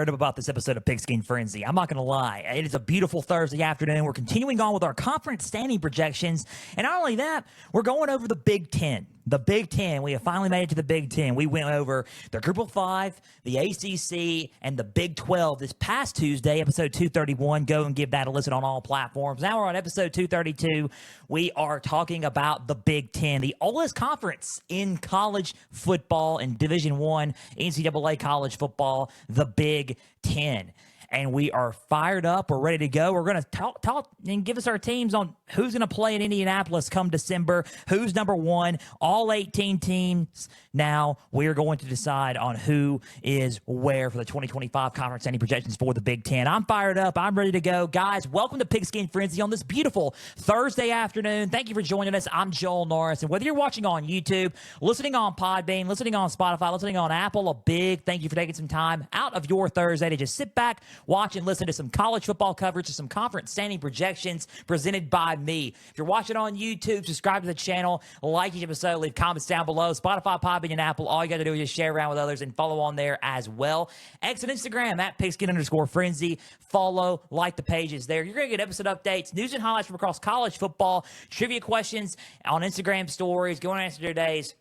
fired up about this episode of Pigskin Frenzy. I'm not going to lie. It is a beautiful Thursday afternoon. We're continuing on with our conference standing projections. And not only that, we're going over the Big Ten. The Big Ten. We have finally made it to the Big Ten. We went over the Group of Five, the ACC, and the Big 12 this past Tuesday, episode 231. Go and give that a listen on all platforms. Now we're on episode 232. We are talking about the Big Ten, the oldest conference in college football and Division I NCAA college football, the Big Ten. And we are fired up. We're ready to go. We're going to talk and give us our teams on who's going to play in Indianapolis come December, who's number one, all 18 teams. Now we're going to decide on who is where for the 2025 conference standing projections for the Big Ten. I'm fired up. I'm ready to go. Guys, welcome to Pigskin Frenzy on this beautiful Thursday afternoon. Thank you for joining us. I'm Joel Norris. And whether you're watching on YouTube, listening on Podbean, listening on Spotify, listening on Apple, a big thank you for taking some time out of your Thursday to just sit back, watch and listen to some college football coverage, to some conference standing projections presented by me. If you're watching on YouTube, subscribe to the channel, like each episode, leave comments down below. Spotify, Podbean, and Apple, all you got to do is just share around with others and follow on there as well. X and Instagram at Pigskin_Frenzy. Follow, like the pages there. You're going to get episode updates, news and highlights from across college football, trivia questions on Instagram stories, going to answer today's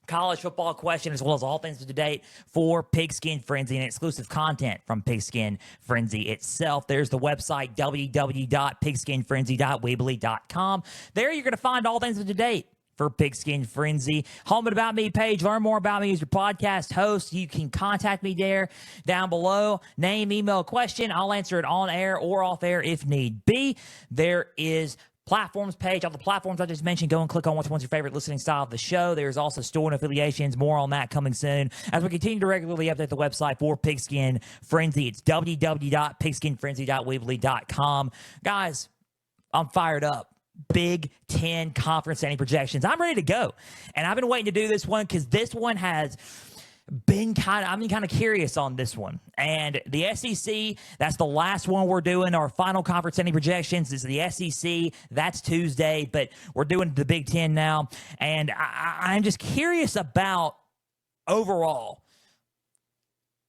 college football question, as well as all things to date for Pigskin Frenzy and exclusive content from Pigskin Frenzy itself. There's the website, www.pigskinfrenzy.weebly.com. There you're going to find all things to date for Pigskin Frenzy. Home and About Me page. Learn more about me as your podcast host. You can contact me there down below. Name, email, question. I'll answer it on air or off air if need be. There is platforms page, all the platforms I just mentioned. Go and click on which one's your favorite listening style of the show. There's also store and affiliations. More on that coming soon as we continue to regularly update the website for Pigskin Frenzy. It's www.pigskinfrenzy.weebly.com. Guys, I'm fired up. Big Ten conference standing projections. I'm ready to go. And I've been waiting to do this one because this one has been kind of curious on this one. And the SEC, that's the last one we're doing. Our final conference standing projections is the SEC. That's Tuesday, but we're doing the Big Ten now. And I'm just curious about overall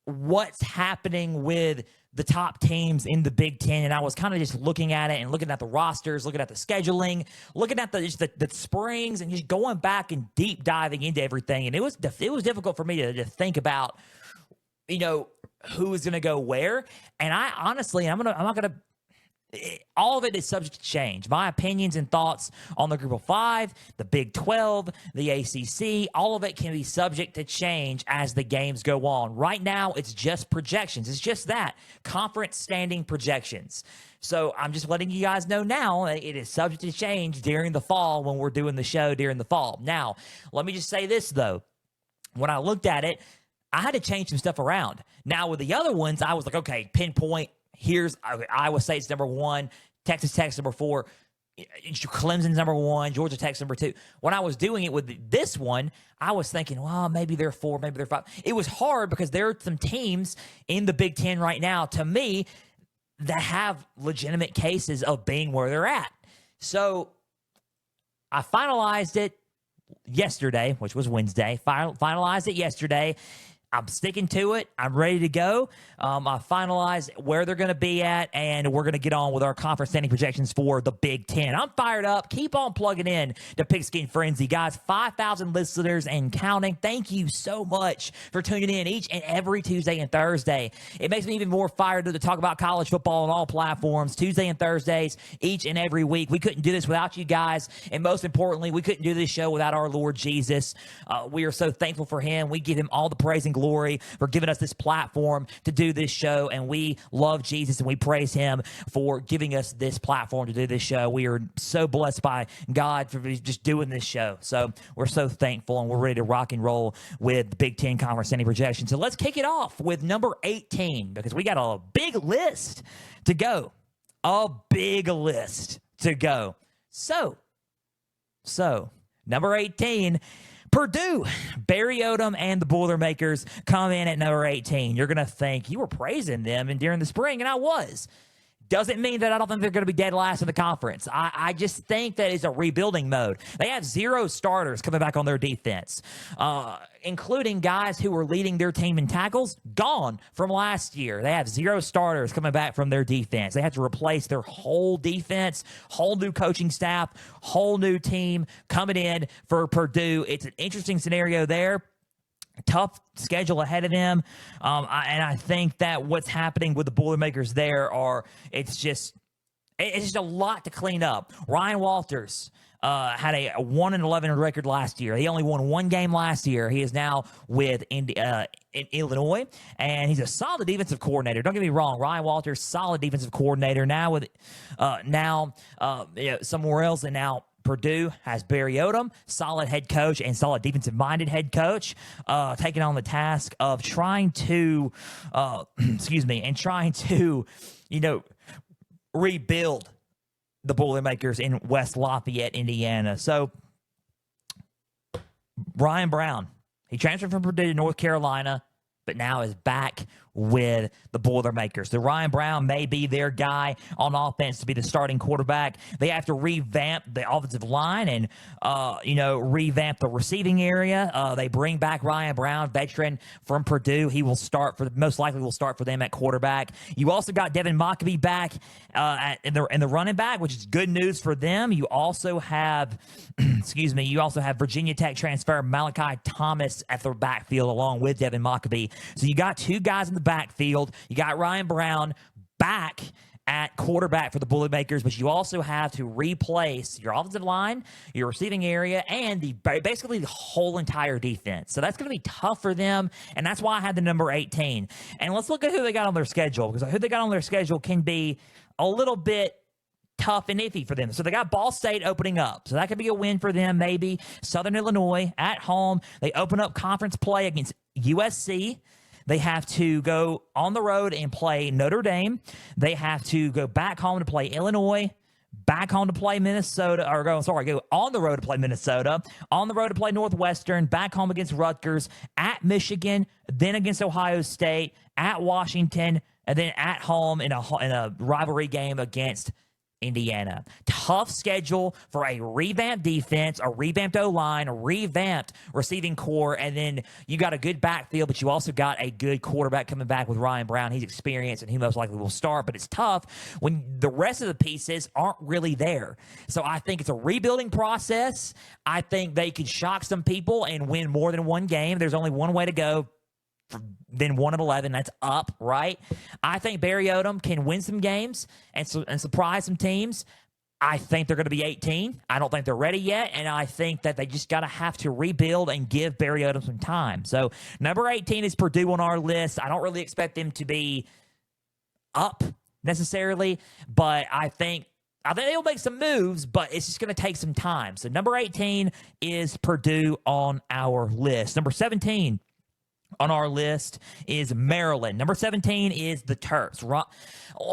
what's happening with the top teams in the Big Ten. And I was kind of just looking at it and looking at the rosters, looking at the scheduling, looking at the springs, and just going back and deep diving into everything. And it was difficult for me to think about, who is going to go where. And I honestly, all of it is subject to change. My opinions and thoughts on the Group of Five, the Big 12, the ACC, all of it can be subject to change as the games go on. Right now, it's just projections. It's just that, conference standing projections. So I'm just letting you guys know now it is subject to change during the fall when we're doing the show during the fall. Now, let me just say this, though. When I looked at it, I had to change some stuff around. Now, with the other ones, I was like, okay, pinpoint. Here's Iowa State's number one, Texas Tech's number four, Clemson's number one, Georgia Tech's number two. When I was doing it with this one, I was thinking, well, maybe they're four, maybe they're five. It was hard because there are some teams in the Big Ten right now, to me, that have legitimate cases of being where they're at. So I finalized it yesterday, which was Wednesday. Finalized it yesterday. I'm sticking to it. I'm ready to go. I finalized where they're going to be at, and we're going to get on with our conference standing projections for the Big Ten. I'm fired up. Keep on plugging in to Pigskin Frenzy. Guys, 5,000 listeners and counting. Thank you so much for tuning in each and every Tuesday and Thursday. It makes me even more fired up to talk about college football on all platforms, Tuesday and Thursdays, each and every week. We couldn't do this without you guys, and most importantly, we couldn't do this show without our Lord Jesus. We are so thankful for him. We give him all the praise and glory for giving us this platform to do this show, and we love Jesus and we praise him for giving us this platform to do this show. We are so blessed by God for just doing this show. So we're so thankful, and we're ready to rock and roll with the Big Ten Conference standing projection. So let's kick it off with number 18 because we got a big list to go. A big list to go. So number 18, Purdue, Barry Odom and the Boilermakers come in at number 18. You're going to think you were praising them and during the spring, and I was. Doesn't mean that I don't think they're going to be dead last in the conference. I just think that it's a rebuilding mode. They have 0 starters coming back on their defense, including guys who were leading their team in tackles, gone from last year. They have 0 starters coming back from their defense. They have to replace their whole defense, whole new coaching staff, whole new team coming in for Purdue. It's an interesting scenario there. Tough schedule ahead of them. And I think that what's happening with the Boilermakers there it's just a lot to clean up. Ryan Walters had a 1-11 record last year. He only won 1 game last year. He is now with in Illinois, and he's a solid defensive coordinator. Don't get me wrong, Ryan Walters, solid defensive coordinator. Now with somewhere else, and now Purdue has Barry Odom, solid head coach and solid defensive-minded head coach, taking on the task of trying to, rebuild the Boilermakers in West Lafayette, Indiana. So, Ryan Brown, he transferred from Purdue to North Carolina, but now is back with the Boilermakers. The Ryan Brown may be their guy on offense to be the starting quarterback. They have to revamp the offensive line and, revamp the receiving area. They bring back Ryan Brown, veteran from Purdue. He will most likely will start for them at quarterback. You also got Devin Mockabee back in the running back, which is good news for them. You also have, Virginia Tech transfer Malachi Thomas at the backfield along with Devin Mockabee. So you got 2 guys in the backfield. You got Ryan Brown back at quarterback for the Boilermakers, but you also have to replace your offensive line, your receiving area, and basically the whole entire defense. So that's going to be tough for them, and that's why I had the number 18. And let's look at who they got on their schedule, because who they got on their schedule can be a little bit tough and iffy for them. So they got Ball State opening up. So that could be a win for them, maybe. Southern Illinois at home. They open up conference play against USC. They have to go on the road and play Notre Dame. They have to go back home to play Illinois, back home to play Minnesota, go on the road to play Minnesota, on the road to play Northwestern, back home against Rutgers, at Michigan, then against Ohio State, at Washington, and then at home in a rivalry game against Indiana. Tough schedule for a revamped defense, a revamped O-line, a revamped receiving core, and then you got a good backfield, but you also got a good quarterback coming back with Ryan Brown. He's experienced, and he most likely will start, but it's tough when the rest of the pieces aren't really there. So I think it's a rebuilding process. I think they could shock some people and win more than 1 game. There's only one way to go. Then 1-11, that's up, right? I think Barry Odom can win some games and surprise some teams. I think they're going to be 18. I don't think they're ready yet, and I think that they just got to have to rebuild and give Barry Odom some time. So number 18 is Purdue on our list. I don't really expect them to be up necessarily, but I think they'll make some moves, but it's just going to take some time. So number 18 is Purdue on our list. Number 17 on our list is Maryland. Number 17 is the Terps.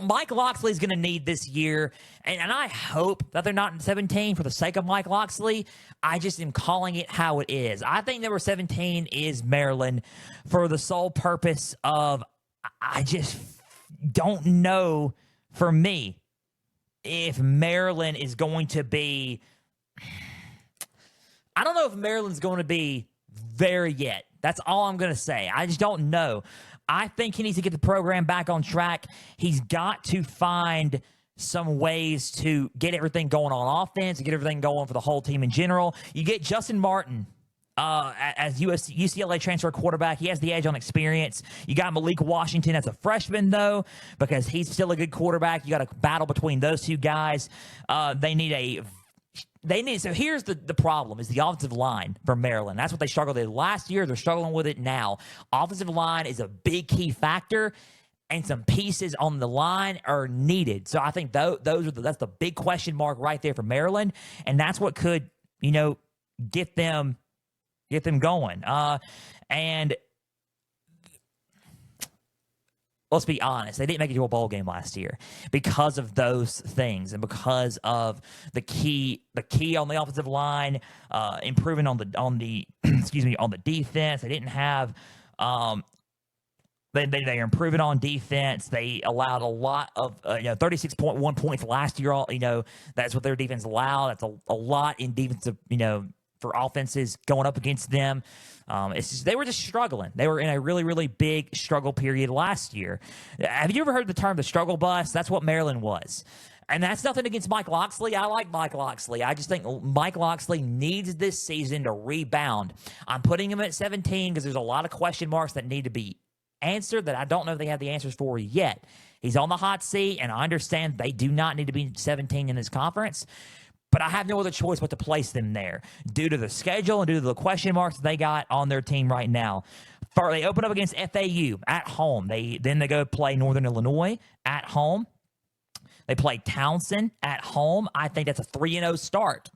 Mike Locksley is going to need this year, and I hope that they're not in 17 for the sake of Mike Locksley. I just am calling it how it is. I think number 17 is Maryland for the sole purpose of I just don't know, for me, if Maryland is going to be – I don't know if Maryland's going to be there yet. That's all I'm going to say. I just don't know. I think he needs to get the program back on track. He's got to find some ways to get everything going on offense, get everything going for the whole team in general. You get Justin Martin as UCLA transfer quarterback. He has the edge on experience. You got Malik Washington as a freshman, though, because he's still a good quarterback. You got a battle between those 2 guys. So here's the problem is the offensive line for Maryland. That's what they struggled with last year. They're struggling with it now. Offensive line is a big key factor, and some pieces on the line are needed. So I think that's the big question mark right there for Maryland, and that's what could, get them going. And let's be honest, they didn't make it to a bowl game last year because of those things and because of the key on the offensive line, improving on the defense. They didn't have They are improving on defense. They allowed a lot of 36.1 points last year. That's what their defense allowed. That's a lot in defensive for offenses going up against them. They were just struggling. They were in a really, really big struggle period last year. Have you ever heard the term the struggle bus? That's what Maryland was. And that's nothing against Mike Locksley. I like Mike Locksley. I just think Mike Locksley needs this season to rebound. I'm putting him at 17 because there's a lot of question marks that need to be answered that I don't know if they have the answers for yet. He's on the hot seat, and I understand they do not need to be 17 in this conference. But I have no other choice but to place them there due to the schedule and due to the question marks they got on their team right now. They open up against FAU at home. Then they go play Northern Illinois at home. They play Townsend at home. I think that's a 3-0 start.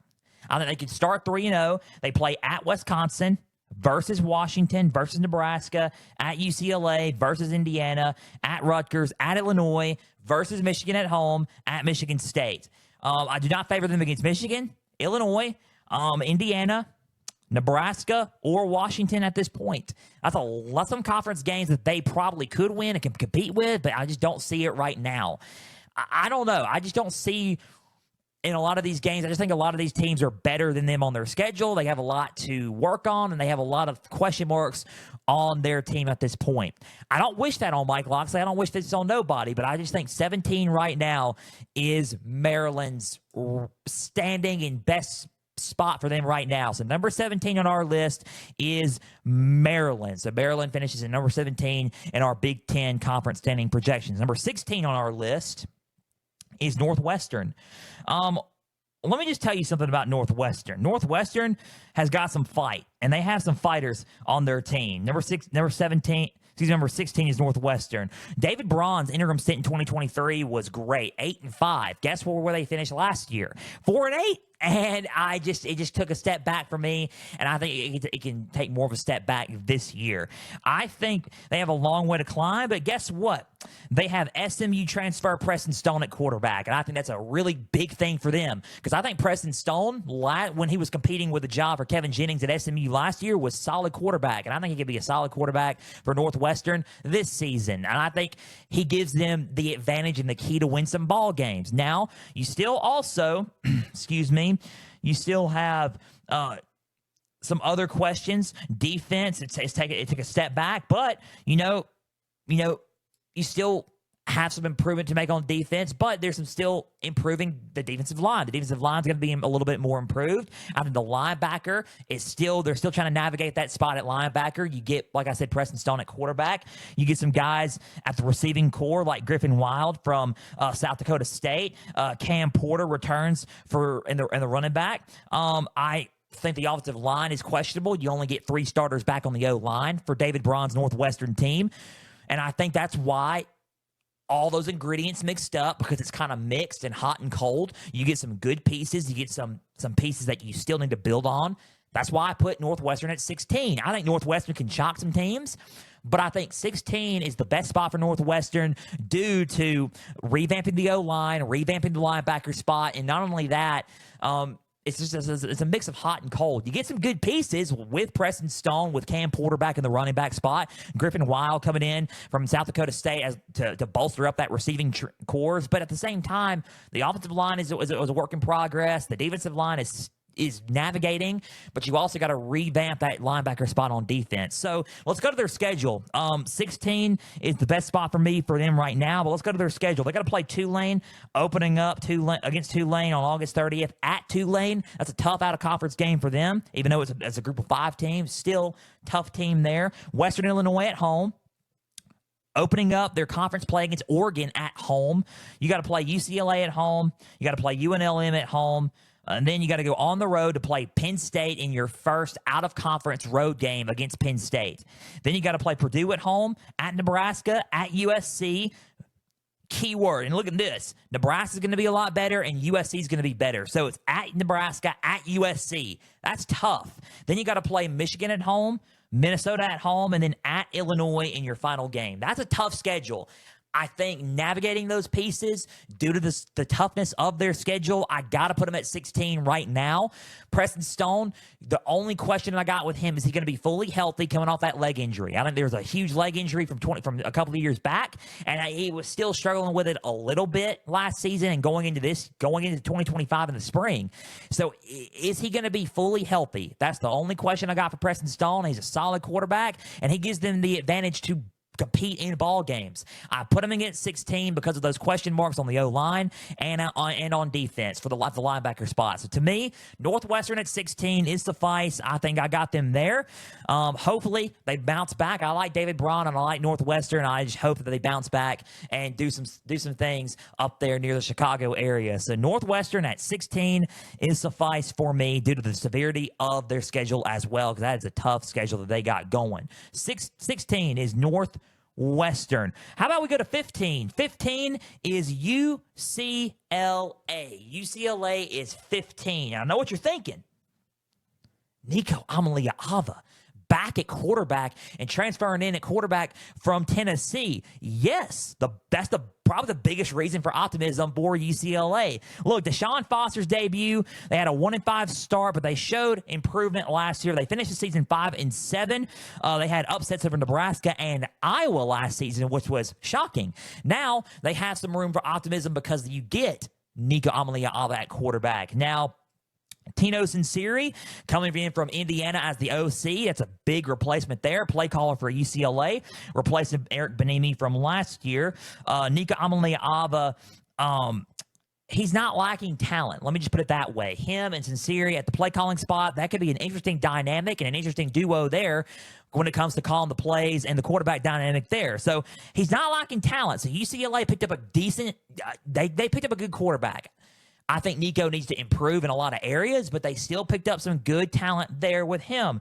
I think they can start 3-0. They play at Wisconsin versus Washington versus Nebraska, at UCLA versus Indiana, at Rutgers, at Illinois versus Michigan at home, at Michigan State. I do not favor them against Michigan, Illinois, Indiana, Nebraska, or Washington at this point. That's some conference games that they probably could win and can compete with, but I just don't see it right now. I don't know. I just don't see in a lot of these games. I just think a lot of these teams are better than them on their schedule. They have a lot to work on, and they have a lot of question marks on their team at this point. I don't wish that on Mike Locksley. I don't wish this on nobody, but I just think 17 right now is Maryland's standing in best spot for them right now. So number 17 on our list is Maryland. So Maryland finishes at number 17 in our Big Ten conference standing projections. Number 16 on our list is Northwestern. Let me just tell you something about Northwestern. Northwestern has got some fight, and they have some fighters on their team. Number 16 is Northwestern. David Braun's interim stint in 2023 was great, 8-5. Guess where they finished last year? 4-8. And it just took a step back for me, and I think it can take more of a step back this year. I think they have a long way to climb, but guess what? They have SMU transfer Preston Stone at quarterback, and I think that's a really big thing for them because I think Preston Stone, when he was competing with a job for Kevin Jennings at SMU last year, was solid quarterback, and I think he could be a solid quarterback for Northwestern this season, and I think he gives them the advantage and the key to win some ball games. Now, you still also, you still have some other questions. Defense, it took a step back, but you still have some improvement to make on defense, but there's some still improving the defensive line. The defensive line is going to be a little bit more improved. I think the linebacker they're still trying to navigate that spot at linebacker. You get, like I said, Preston Stone at quarterback. You get some guys at the receiving core like Griffin Wild from South Dakota State. Cam Porter returns in the running back. I think the offensive line is questionable. You only get 3 starters back on the O-line for David Braun's Northwestern team. And I think that's why all those ingredients mixed up, because it's kind of mixed and hot and cold. You get some good pieces. You get some pieces that you still need to build on. That's why I put Northwestern at 16. I think Northwestern can shock some teams, but I think 16 is the best spot for Northwestern due to revamping the O-line, revamping the linebacker spot, and not only that, it's a mix of hot and cold. You get some good pieces with Preston Stone, with Cam Porter back in the running back spot, Griffin Wild coming in from South Dakota State to bolster up that receiving cores. But at the same time, the offensive line is a work in progress. The defensive line is navigating, but you also got to revamp that linebacker spot on defense. So let's go to their schedule. 16 is the best spot for them right now, but let's go to their schedule. They got to play Tulane, opening up against Tulane on August 30th at Tulane. That's a tough out-of-conference game for them, even though it's a group of 5 teams. Still tough team there. Western Illinois at home. Opening up their conference play against Oregon at home. You got to play UCLA at home. You got to play UNLM at home. And then you got to go on the road to play Penn State in your first out-of-conference road game against Penn State. Then you got to play Purdue at home, at Nebraska, at USC. Keyword, and look at this. Nebraska's going to be a lot better, and USC is going to be better. So it's at Nebraska, at USC. That's tough. Then you got to play Michigan at home, Minnesota at home, and then at Illinois in your final game. That's a tough schedule. I think navigating those pieces due to the toughness of their schedule, I got to put him at 16 right now. Preston Stone, the only question I got with him is he going to be fully healthy coming off that leg injury. I think there's a huge leg injury from a couple of years back, and he was still struggling with it a little bit last season and going into 2025 in the spring. So is he going to be fully healthy? That's the only question I got for Preston Stone. He's a solid quarterback, and he gives them the advantage to compete in ball games. I put him against 16 because of those question marks on the O-line and on defense for the linebacker spot. So to me, Northwestern at 16 is suffice. I think I got them there. Hopefully they bounce back. I like David Braun and I like Northwestern. I just hope that they bounce back and do some things up there near the Chicago area. So Northwestern at 16 is suffice for me due to the severity of their schedule as well, because that is a tough schedule that they got going. 16 is Northwestern. How about we go to 15? 15 is UCLA. UCLA is 15. I know what you're thinking. Nico Amaliava back at quarterback and transferring in at quarterback from Tennessee. Yes, that's probably the biggest reason for optimism for UCLA. Look, Deshaun Foster's debut, they had a 1-5 start, but they showed improvement last year. They finished the season 5-7. They had upsets over Nebraska and Iowa last season, which was shocking. Now they have some room for optimism because you get Nico Amaliava at quarterback. Now, Tino Sinceri coming in from Indiana as the OC. That's a big replacement there. Play caller for UCLA, replacing Eric Benimi from last year. Nico Amaliava, he's not lacking talent. Let me just put it that way. Him and Sinceri at the play calling spot, that could be an interesting dynamic and an interesting duo there when it comes to calling the plays and the quarterback dynamic there. So he's not lacking talent. So UCLA picked up a decent, they picked up a good quarterback. I think Nico needs to improve in a lot of areas, but they still picked up some good talent there with him.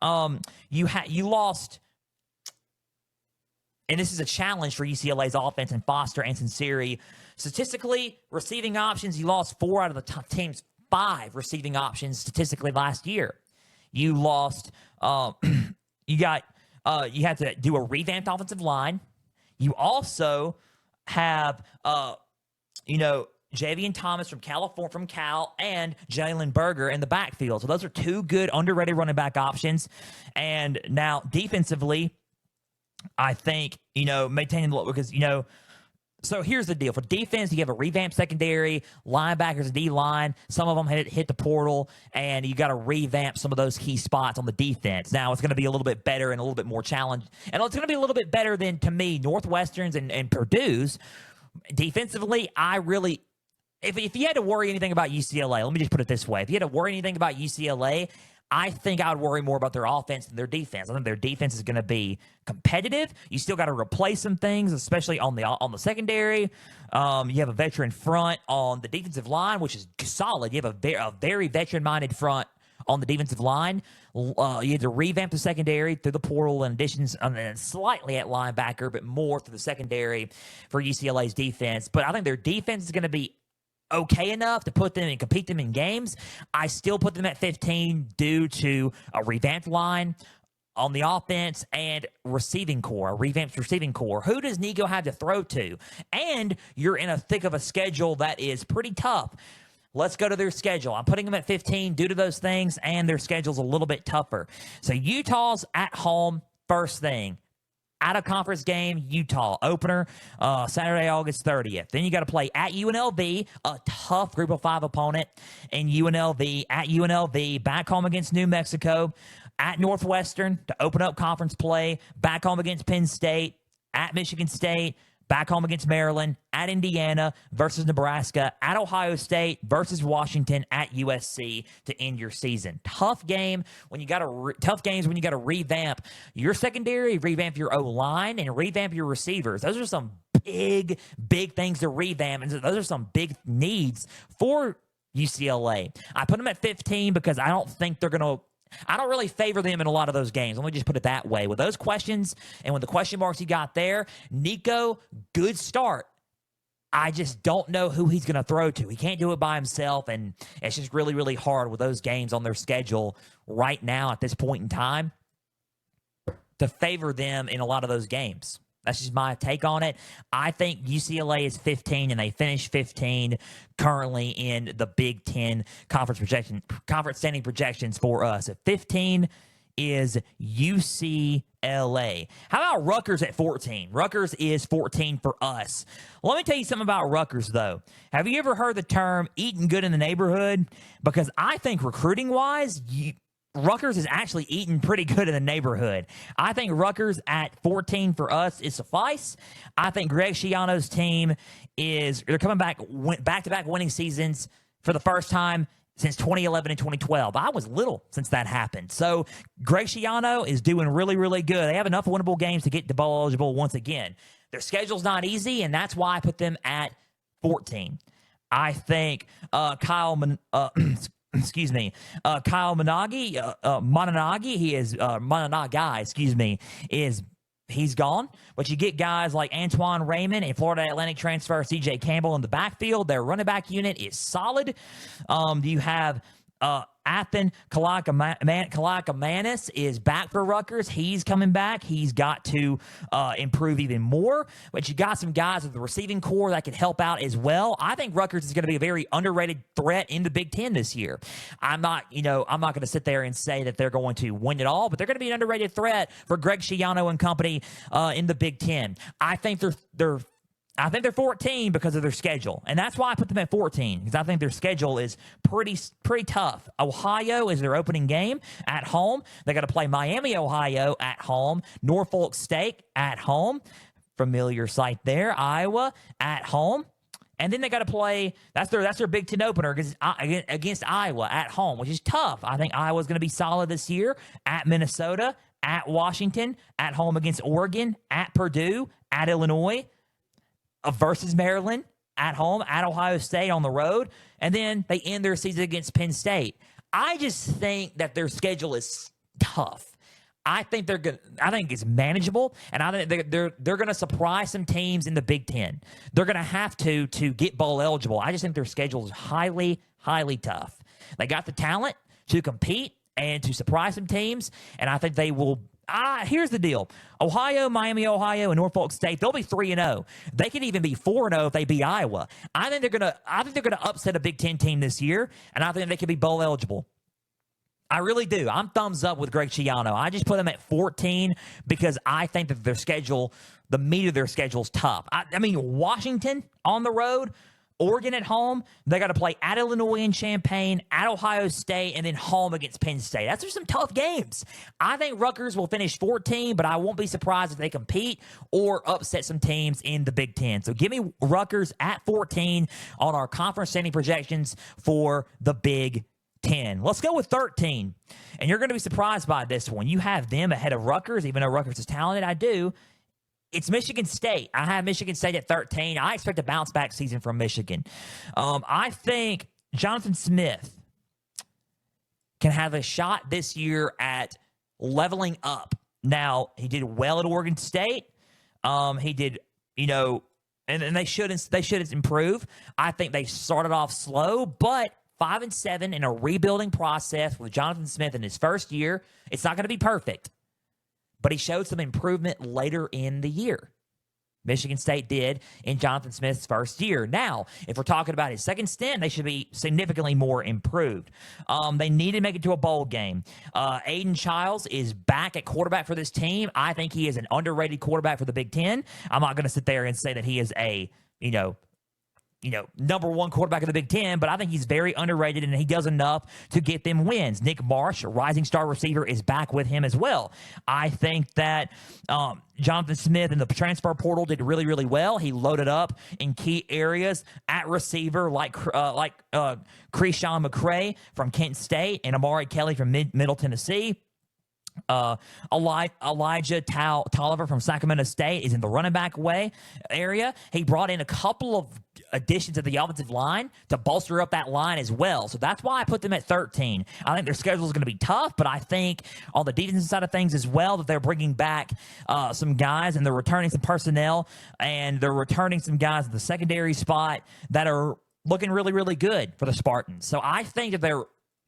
You lost, and this is a challenge for UCLA's offense and Foster and Sinceri. Statistically, receiving options, you lost 4 out of the team's 5 receiving options statistically last year. You lost, you had to do a revamped offensive line. You also have, Javian Thomas from Cal, and Jalen Berger in the backfield. So those are 2 good underrated running back options. And now defensively, I think, maintaining the look because, so here's the deal. For defense, you have a revamped secondary, linebackers, D-line. Some of them hit the portal, and you got to revamp some of those key spots on the defense. Now, it's going to be a little bit better and a little bit more challenged. And it's going to be a little bit better than, to me, Northwestern's and Purdue's. Defensively, if you had to worry anything about UCLA, let me just put it this way. If you had to worry anything about UCLA, I think I would worry more about their offense than their defense. I think their defense is going to be competitive. You still got to replace some things, especially on the secondary. You have a veteran front on the defensive line, which is solid. You have a very veteran-minded front on the defensive line. You had to revamp the secondary through the portal and additions slightly at linebacker, but more through the secondary for UCLA's defense. But I think their defense is going to be okay enough to put them and compete them in games. I still put them at 15 due to a revamped line on the offense and receiving core, a revamped receiving core. Who does Nico have to throw to? And you're in a thick of a schedule that is pretty tough. Let's go to their schedule. I'm putting them at 15 due to those things, and their schedule's a little bit tougher. So Utah's at home, first thing. Out-of-conference game, Utah. Opener, Saturday, August 30th. Then you got to play at UNLV, a tough Group of 5 opponent in UNLV. At UNLV, back home against New Mexico. At Northwestern to open up conference play. Back home against Penn State. At Michigan State. Back home against Maryland. At Indiana versus Nebraska. At Ohio State versus Washington. At USC to end your season. Tough game when you got to tough games when you got to revamp your secondary, revamp your O-line, and revamp your receivers. Those are some big things to revamp, and those are some big needs for UCLA. I put them at 15 because I don't think they're going to. I don't really favor them in a lot of those games. Let me just put it that way. With those questions and with the question marks you got there, Nico, good start. I just don't know who he's going to throw to. He can't do it by himself, and it's just really hard with those games on their schedule right now at this point in time to favor them in a lot of those games. That's just my take on it. I think UCLA is 15, and they finish 15 currently in the Big Ten conference standing projections for us. At 15 is UCLA. How about Rutgers at 14? Rutgers is 14 for us. Let me tell you something about Rutgers, though. Have you ever heard the term eating good in the neighborhood? Because I think recruiting-wise, Rutgers is actually eating pretty good in the neighborhood. I think Rutgers at 14 for us is suffice. I think Greg Schiano's team they're coming back-to-back winning seasons for the first time since 2011 and 2012. I was little since that happened. So Greg Schiano is doing really, really good. They have enough winnable games to get to bowl eligible once again. Their schedule's not easy, and that's why I put them at 14. I think Kyle Mononagi, he's gone. But you get guys like Antoine Raymond and Florida Atlantic transfer CJ Campbell in the backfield. Their running back unit is solid. You have Athan Kalakamanis is back for Rutgers. He's coming back. He's got to improve even more. But you got some guys with the receiving core that can help out as well. I think Rutgers is going to be a very underrated threat in the Big Ten this year. I'm not going to sit there and say that they're going to win it all, but they're going to be an underrated threat for Greg Schiano and company in the Big Ten. I think they're 14 because of their schedule, and that's why I put them at 14, because I think their schedule is pretty tough. Ohio is their opening game at home. They got to play Miami, Ohio at home, Norfolk State at home, familiar sight there, Iowa at home, and then they got to play. That's their Big Ten opener against Iowa at home, which is tough. I think Iowa's going to be solid this year. At Minnesota, at Washington, at home against Oregon, at Purdue, at Illinois. Versus Maryland, at home, at Ohio State on the road, and then they end their season against Penn State. I just think that their schedule is tough. I think it's manageable, and I think they're going to surprise some teams in the Big Ten. They're going to have to get bowl eligible. I just think their schedule is highly, highly tough. They got the talent to compete and to surprise some teams, and I think they will. Here's the deal. Ohio, Miami, Ohio, and Norfolk State, they'll be 3-0. They could even be 4-0 if they beat Iowa. I think they're gonna upset a Big Ten team this year, and I think they could be bowl eligible. I really do. I'm thumbs up with Greg Schiano. I just put them at 14 because I think that their schedule, the meat of their schedule, is tough. I mean, Washington on the road, Oregon at home, they got to play at Illinois and Champaign, at Ohio State, and then home against Penn State. That's just some tough games. I think Rutgers will finish 14, but I won't be surprised if they compete or upset some teams in the Big Ten. So give me Rutgers at 14 on our conference standing projections for the Big 10. Let's go with 13. And you're going to be surprised by this one. You have them ahead of Rutgers, even though Rutgers is talented. I do. It's Michigan State. I have Michigan State at 13. I expect a bounce-back season from Michigan. I think Jonathan Smith can have a shot this year at leveling up. Now, he did well at Oregon State. He did, and they should improve. I think they started off slow, but 5-7 in a rebuilding process with Jonathan Smith in his first year. It's not going to be perfect, but he showed some improvement later in the year. Michigan State did in Jonathan Smith's first year. Now, if we're talking about his second stint, they should be significantly more improved. They need to make it to a bowl game. Aiden Childs is back at quarterback for this team. I think he is an underrated quarterback for the Big Ten. I'm not going to sit there and say that he is a, number one quarterback of the Big Ten, but I think he's very underrated, and he does enough to get them wins. Nick Marsh, a rising star receiver, is back with him as well. I think that Jonathan Smith in the transfer portal did really, really well. He loaded up in key areas at receiver like Krishawn McCray from Kent State and Amari Kelly from Middle Tennessee. Elijah Tolliver from Sacramento State is in the running back area. He brought in a couple of additions to the offensive line to bolster up that line as well. So that's why I put them at 13. I think their schedule is going to be tough, but I think on the defensive side of things as well that they're bringing back some guys and they're returning some personnel and they're returning some guys at the secondary spot that are looking really, really good for the Spartans. So I think that they're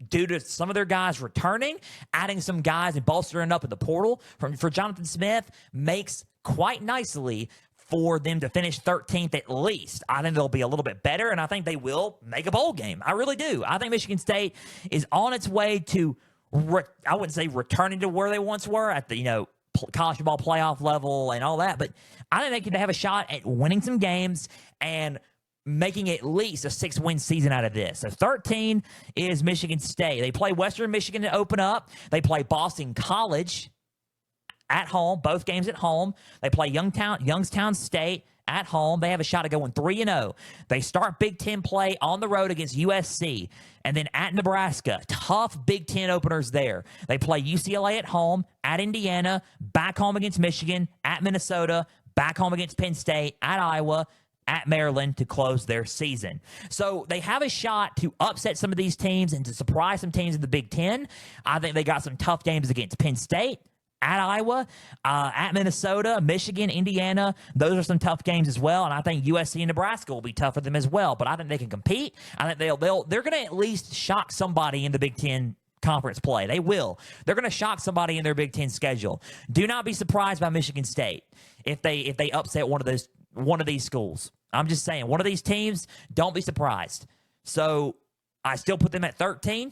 due to some of their guys returning, adding some guys and bolstering up in the portal for Jonathan Smith makes quite nicely for them to finish 13th at least. I think they'll be a little bit better, and I think they will make a bowl game. I really do. I think Michigan State is on its way to, I wouldn't say returning to where they once were at the, college football playoff level and all that, but I think they could have a shot at winning some games and making at least a 6-win season out of this. So 13 is Michigan State. They play Western Michigan to open up. They play Boston College at home, both games at home. They play Youngstown State at home. They have a shot at going 3-0. They start Big Ten play on the road against USC, and then at Nebraska. Tough Big Ten openers there. They play UCLA at home, at Indiana, back home against Michigan, at Minnesota, back home against Penn State, at Iowa, at Maryland to close their season. So they have a shot to upset some of these teams and to surprise some teams in the Big Ten. I think they got some tough games against Penn State, at Iowa, at Minnesota, Michigan, Indiana. Those are some tough games as well, and I think USC and Nebraska will be tough for them as well. But I think they can compete. I think they're going to at least shock somebody in the Big Ten conference play. They will. They're going to shock somebody in their Big Ten schedule. Do not be surprised by Michigan State if they upset one of these schools. I'm just saying, one of these teams, don't be surprised. So I still put them at 13.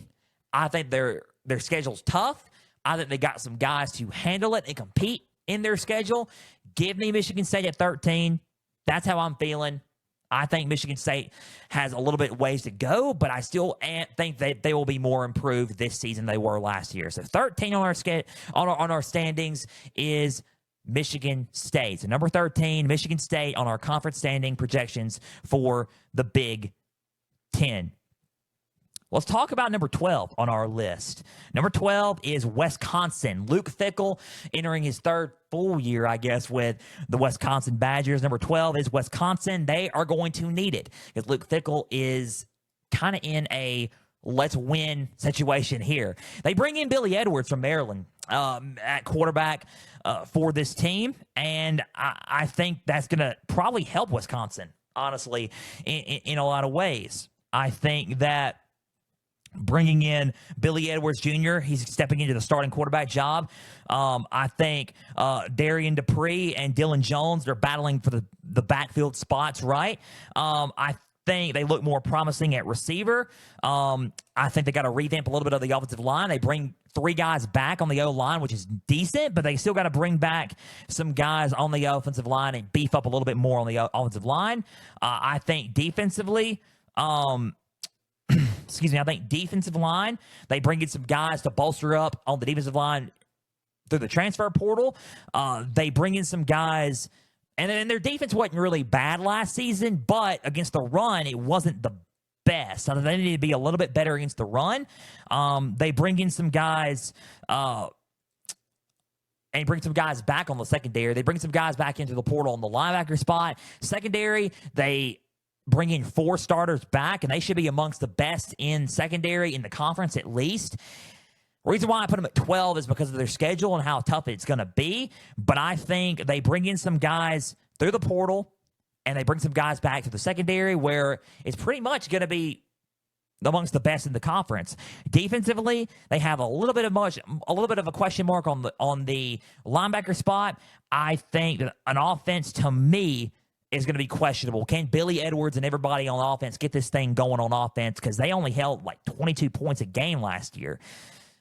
I think their schedule's tough. I think they got some guys to handle it and compete in their schedule. Give me Michigan State at 13. That's how I'm feeling. I think Michigan State has a little bit ways to go, but I still think that they will be more improved this season than they were last year. So 13 on our standings is Michigan State. So number 13, Michigan State on our conference standing projections for the Big Ten. Let's talk about number 12 on our list. Number 12 is Wisconsin. Luke Fickell entering his third full year, I guess, with the Wisconsin Badgers. Number 12 is Wisconsin. They are going to need it because Luke Fickell is kind of in a let's win situation here. They bring in Billy Edwards from Maryland at quarterback for this team, and I think that's going to probably help Wisconsin, honestly, in a lot of ways. I think that bringing in Billy Edwards Jr., he's stepping into the starting quarterback job. I think Darian Dupree and Dylan Jones, they're battling for the backfield spots, right? I think they look more promising at receiver. I think they got to revamp a little bit of the offensive line. They bring 3 guys back on the O-line, which is decent, but they still got to bring back some guys on the offensive line and beef up a little bit more on the offensive line. I think defensively, I think defensive line, they bring in some guys to bolster up on the defensive line through the transfer portal. They bring in some guys, and then their defense wasn't really bad last season, but against the run, it wasn't the best. So they need to be a little bit better against the run. They bring in some guys and bring some guys back on the secondary. They bring some guys back into the portal on the linebacker spot. Secondary, they bring in 4 starters back, and they should be amongst the best in secondary in the conference at least. Reason why I put them at 12 is because of their schedule and how tough it's going to be. But I think they bring in some guys through the portal, and they bring some guys back to the secondary where it's pretty much going to be amongst the best in the conference. Defensively, they have a little bit of a question mark on the linebacker spot. I think that an offense, to me, is going to be questionable. Can Billy Edwards and everybody on offense get this thing going on offense? Because they only held like 22 points a game last year.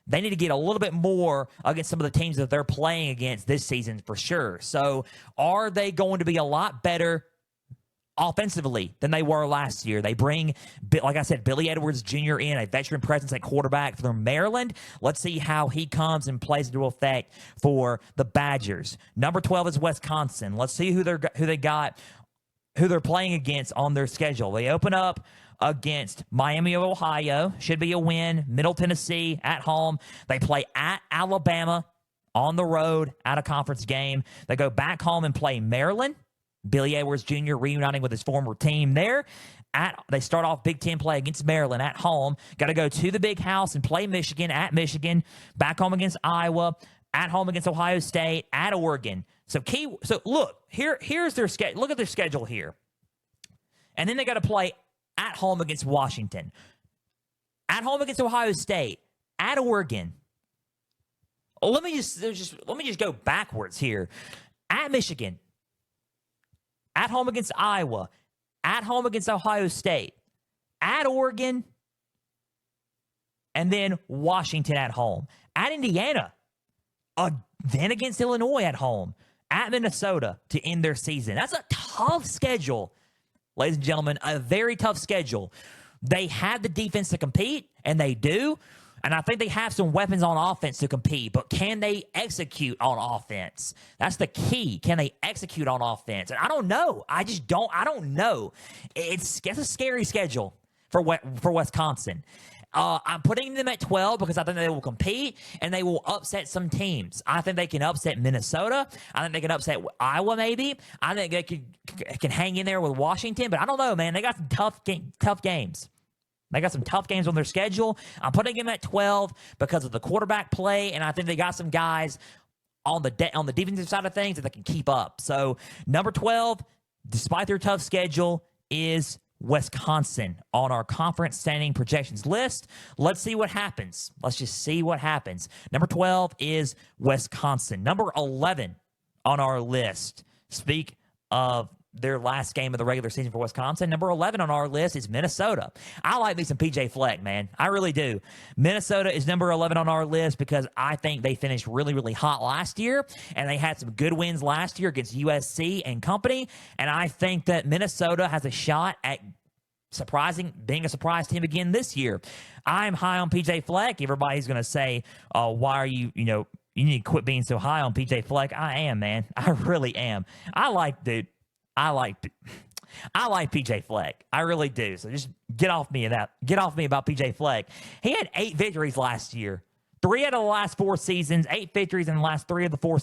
They need to get a little bit more against some of the teams that they're playing against this season for sure. So are they going to be a lot better offensively than they were last year? They bring, like I said, Billy Edwards Jr. in, a veteran presence at quarterback from Maryland. Let's see how he comes and plays into effect for the Badgers. Number 12 is Wisconsin. Let's see who they're playing against on their schedule. They open up against Miami of Ohio. Should be a win. Middle Tennessee at home. They play at Alabama on the road at a conference game. They go back home and play Maryland. Billy Edwards Jr. reuniting with his former team there. They start off Big Ten play against Maryland at home. Got to go to the Big House and play Michigan at Michigan. Back home against Iowa. At home against Ohio State. At Oregon. So look, here's their schedule. Look at their schedule here. And then they got to play at home against Washington. At home against Ohio State. At Oregon. Let me just go backwards here. At Michigan. At home against Iowa. At home against Ohio State. At Oregon. And then Washington at home. At Indiana. Then against Illinois at home. At Minnesota to end their season. That's a tough schedule, ladies and gentlemen. A very tough schedule. They have the defense to compete, and they do. And I think they have some weapons on offense to compete, but can they execute on offense? That's the key. Can they execute on offense? And I don't know. I don't know. It's a scary schedule for Wisconsin. I'm putting them at 12 because I think they will compete and they will upset some teams. I think they can upset Minnesota. I think they can upset Iowa maybe. I think they can hang in there with Washington, but I don't know, man. They got some tough games. They got some tough games on their schedule. I'm putting them at 12 because of the quarterback play, and I think they got some guys on the defensive side of things that they can keep up. So number 12, despite their tough schedule, is Wisconsin on our conference standing projections list. Let's see what happens. Let's just see what happens. Number 12 is Wisconsin. Number 11 on our list. Speak of their last game of the regular season for Wisconsin. Number 11 on our list is Minnesota. I like me some PJ Fleck, man. I really do. Minnesota is number 11 on our list because I think they finished really, really hot last year, and they had some good wins last year against USC and company, and I think that Minnesota has a shot at being a surprise team again this year. I'm high on PJ Fleck. Everybody's going to say, why are you need to quit being so high on PJ Fleck. I am, man. I really am. I like PJ Fleck. I really do. So just get off me about PJ Fleck. He had 8 victories last year. 3 out of the last 4 seasons, 8 victories in the last 3 of the 4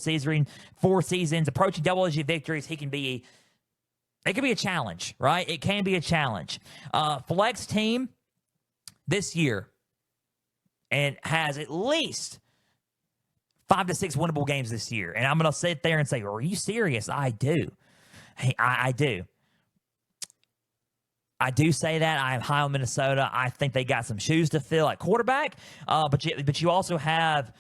seasons, approaching double-digit victories. It can be a challenge, right? It can be a challenge. Fleck's team this year and has at least 5 to 6 winnable games this year. And I'm going to sit there and say, are you serious? I do. Hey, I do. I do say that. I am high on Minnesota. I think they got some shoes to fill at quarterback. But you also have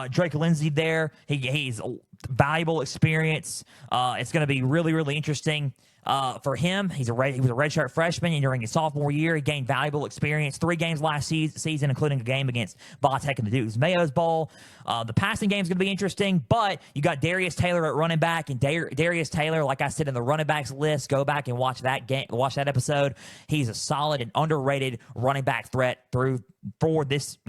Drake Lindsey there. He's valuable experience. It's going to be really, really interesting for him. He was a redshirt freshman, and during his sophomore year, he gained valuable experience. 3 games last season, including a game against Vatech in the Duke's Mayo's Bowl. The passing game is going to be interesting, but you got Darius Taylor at running back, and Darius Taylor, like I said in the running backs list, go back and watch that episode. He's a solid and underrated running back threat for this,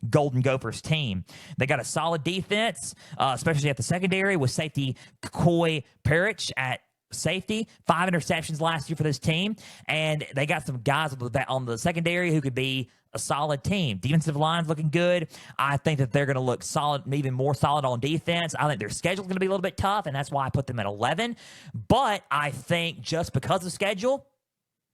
Golden Gophers team. They got a solid defense, especially at the secondary with safety Koi Parrish at safety. 5 interceptions last year for this team, and they got some guys on the secondary who could be a solid team. Defensive line's looking good. I think that they're going to look solid, even more solid on defense. I think their schedule's going to be a little bit tough, and that's why I put them at 11. But I think just because of schedule,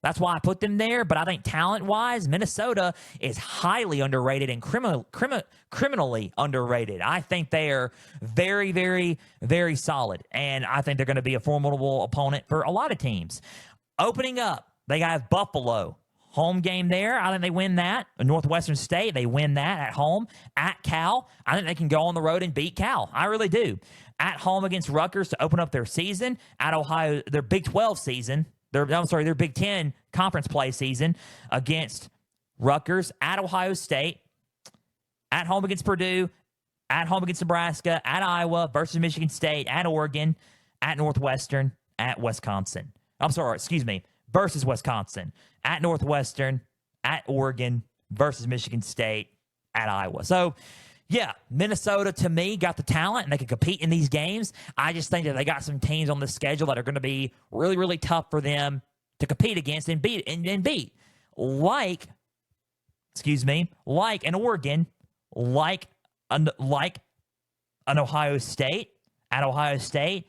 that's why I put them there. But I think talent-wise, Minnesota is highly underrated and criminally underrated. I think they are very, very, very solid. And I think they're going to be a formidable opponent for a lot of teams. Opening up, they have Buffalo. Home game there. I think they win that. Northwestern State, they win that at home. At Cal, I think they can go on the road and beat Cal. I really do. At home against Rutgers to open up their season. At Ohio, their Big 12 season. Their Big 10 conference play season against Rutgers, at Ohio State, at home against Purdue, at home against Nebraska, at Iowa versus Michigan State, at Oregon, at Northwestern, at Wisconsin. Versus Wisconsin, at Northwestern, at Oregon versus Michigan State, at Iowa. So, yeah, Minnesota, to me, got the talent, and they can compete in these games. I just think that they got some teams on the schedule that are going to be really, really tough for them to compete against and beat. Like an Oregon, like an Ohio State. At Ohio State,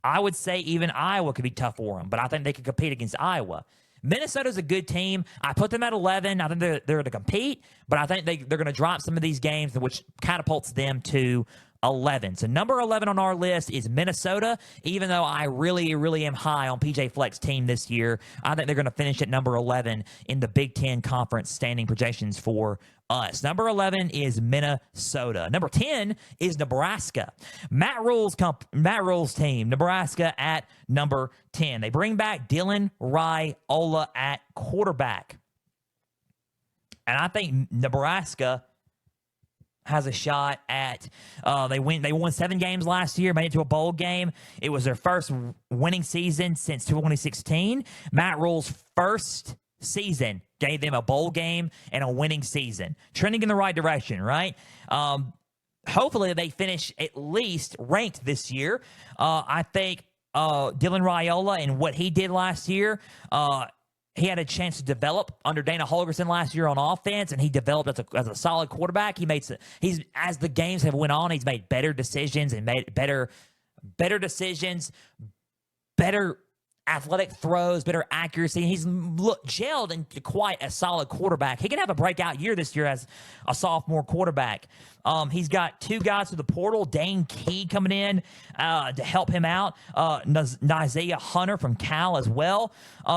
I would say even Iowa could be tough for them, but I think they could compete against Iowa. Minnesota's a good team. I put them at 11. I think they're to compete, but I think they're going to drop some of these games, which catapults them to 11. So number 11 on our list is Minnesota, even though I really, really am high on PJ Fleck's team this year. I think they're going to finish at number 11 in the Big Ten Conference standing projections for us. Number 11 is Minnesota. Number 10 is Nebraska. Matt Rule's team, Nebraska at number 10. They bring back Dylan Raiola at quarterback. And I think Nebraska has a shot at they won 7 games last year, made it to a bowl game. It was their first winning season since 2016. Matt Rule's first season gave them a bowl game and a winning season. Trending in the right direction, right? Hopefully they finish at least ranked this year. I think Dylan Raiola and what he did last year, he had a chance to develop under Dana Holgorsen last year on offense, and he developed as a solid quarterback. As the games have went on, he's made better decisions and made better decisions, better athletic throws, better accuracy. He's gelled into quite a solid quarterback. He can have a breakout year this year as a sophomore quarterback. He's got 2 guys to the portal. Dane Key coming in to help him out. Isaiah Hunter from Cal as well.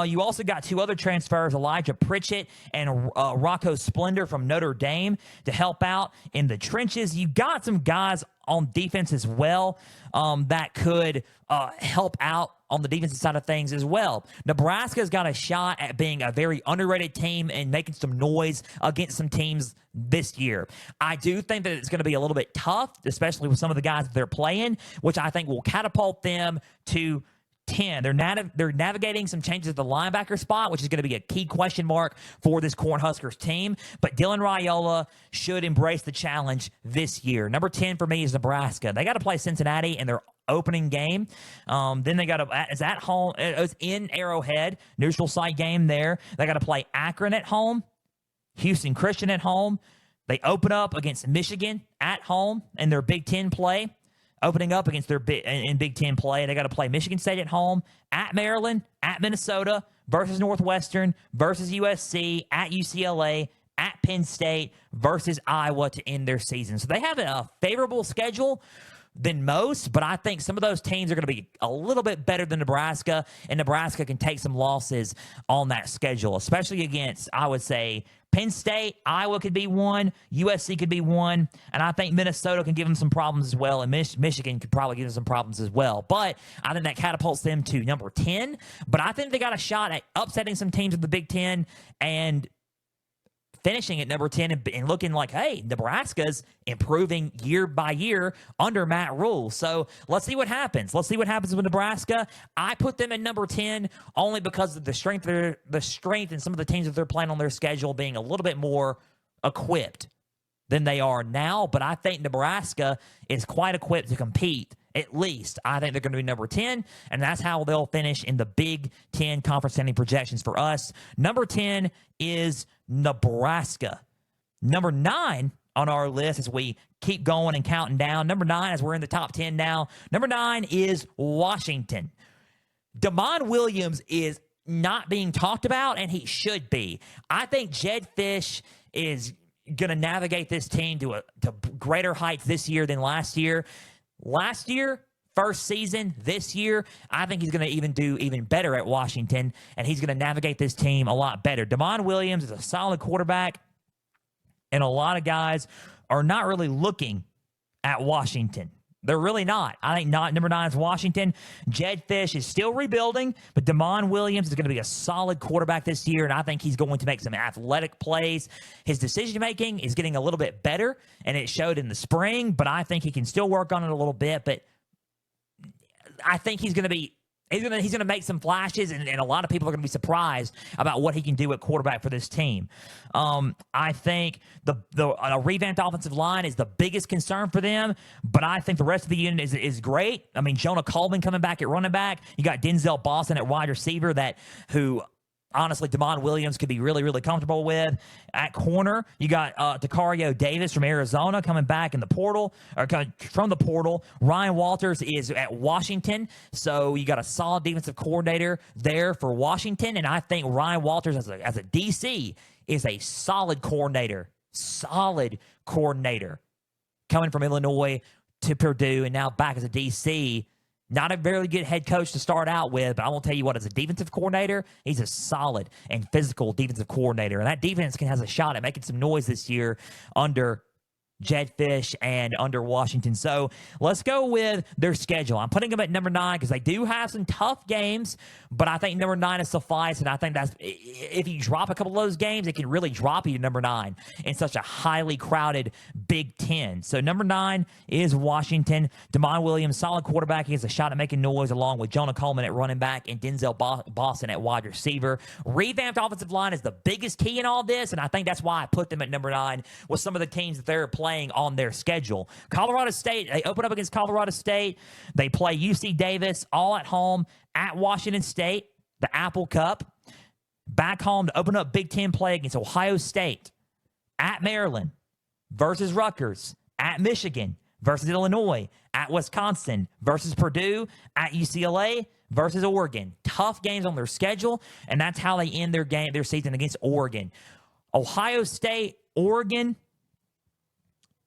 You also got 2 other transfers, Elijah Pritchett and Rocco Splendor from Notre Dame to help out in the trenches. You got some guys on defense as well that could help out on the defensive side of things as well. Nebraska's got a shot at being a very underrated team and making some noise against some teams this year. I do think that it's going to be a little bit tough, especially with some of the guys that they're playing, which I think will catapult them to 10. They're navigating some changes at the linebacker spot, which is going to be a key question mark for this Cornhuskers team. But Dylan Raiola should embrace the challenge this year. Number 10 for me is Nebraska. They got to play Cincinnati in their opening game. Then they got to, it's at home, it's in Arrowhead, neutral site game there. They got to play Akron at home, Houston Christian at home. They open up against Michigan at home in their Big Ten play. Opening up against their Big Ten play. They got to play Michigan State at home, at Maryland, at Minnesota, versus Northwestern, versus USC, at UCLA, at Penn State, versus Iowa to end their season. So they have a favorable schedule than most, but I think some of those teams are going to be a little bit better than Nebraska, and Nebraska can take some losses on that schedule, especially against, I would say, Penn State. Iowa could be one, USC could be one, and I think Minnesota can give them some problems as well, and Michigan could probably give them some problems as well. But I think that catapults them to number 10, but I think they got a shot at upsetting some teams in the Big Ten and finishing at number 10 and looking like, hey, Nebraska's improving year by year under Matt Rule. So let's see what happens. Let's see what happens with Nebraska. I put them at number 10 only because of the strength and some of the teams that they're playing on their schedule being a little bit more equipped than they are now. But I think Nebraska is quite equipped to compete. At least, I think they're going to be number 10, and that's how they'll finish in the Big Ten Conference standing projections for us. Number 10 is Nebraska. Number 9 on our list as we keep going and counting down. Number 9, as we're in the top 10 now, number 9 is Washington. Damon Williams is not being talked about, and he should be. I think Jed Fish is going to navigate this team to greater heights this year than last year. Last year, first season, this year, I think he's going to do even better at Washington, and he's going to navigate this team a lot better. Damon Williams is a solid quarterback, and a lot of guys are not really looking at Washington. They're really not. I think number 9 is Washington. Jed Fish is still rebuilding, but Damon Williams is going to be a solid quarterback this year, and I think he's going to make some athletic plays. His decision-making is getting a little bit better, and it showed in the spring, but I think he can still work on it a little bit. But I think he's going to make some flashes, and a lot of people are going to be surprised about what he can do at quarterback for this team. I think a revamped offensive line is the biggest concern for them, but I think the rest of the unit is great. I mean, Jonah Coleman coming back at running back. You got Denzel Boston at wide receiver who honestly, Damon Williams could be really, really comfortable with. At corner, you got Dakario Davis from Arizona coming back in the portal, or coming from the portal. Ryan Walters is at Washington, so you got a solid defensive coordinator there for Washington, and I think Ryan Walters as a DC is a solid coordinator coming from Illinois. to Purdue and now back as a DC. Not a very good head coach to start out with, but I will tell you what, as a defensive coordinator, he's a solid and physical defensive coordinator. And that defense has a shot at making some noise this year under Jed Fish and under Washington. So let's go with their schedule. I'm putting them at number 9 because they do have some tough games, but I think number 9 is suffice. And I think that's, if you drop a couple of those games, it can really drop you to number 9 in such a highly crowded Big Ten. So number 9 is Washington. Damon Williams, solid quarterback. He has a shot at making noise along with Jonah Coleman at running back and Denzel Boston at wide receiver. Revamped offensive line is the biggest key in all this, and I think that's why I put them at number 9 with some of the teams that they're playing on their schedule. Colorado State, they open up against Colorado State. They play UC Davis all at home, at Washington State, the Apple Cup. Back home to open up Big Ten play against Ohio State, at Maryland versus Rutgers, at Michigan versus Illinois, at Wisconsin versus Purdue, at UCLA versus Oregon. Tough games on their schedule, and that's how they end their season against Oregon. Ohio State, Oregon,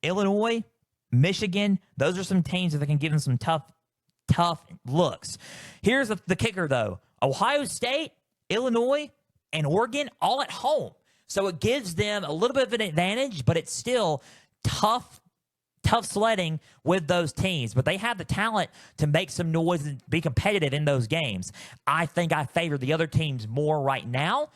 Illinois, Michigan, those are some teams that can give them some tough looks. Here's the kicker, though. Ohio State, Illinois, and Oregon all at home. So it gives them a little bit of an advantage, but it's still tough sledding with those teams. But they have the talent to make some noise and be competitive in those games. I think I favor the other teams more right now,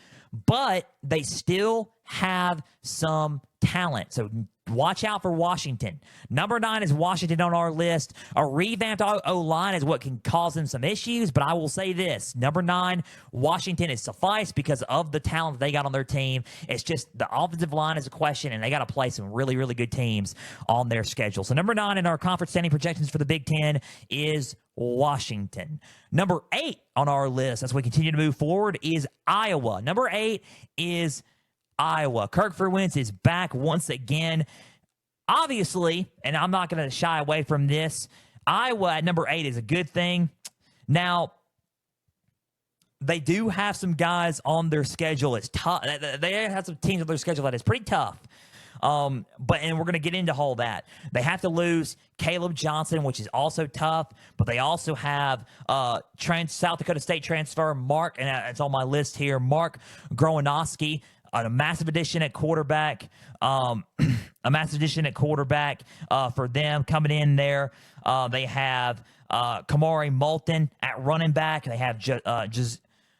but they still have some talent. So watch out for Washington. Number 9 is Washington on our list. A revamped O-line is what can cause them some issues, but I will say this. Number 9, Washington is suffice because of the talent that they got on their team. It's just the offensive line is a question, and they got to play some really, really good teams on their schedule. So number 9 in our conference standing projections for the Big Ten is Washington. Number 8 on our list as we continue to move forward is Iowa. Number 8 is Iowa. Kirk Ferentz is back once again. Obviously, and I'm not going to shy away from this, Iowa at number 8 is a good thing. Now, they do have some guys on their schedule. It's tough. They have some teams on their schedule that is pretty tough. And we're going to get into all that. They have to lose Caleb Johnson, which is also tough, but they also have South Dakota State transfer Mark, and it's on my list here, Mark Growanowski, a massive addition at quarterback. For them coming in there. They have Kamari Moulton at running back. They have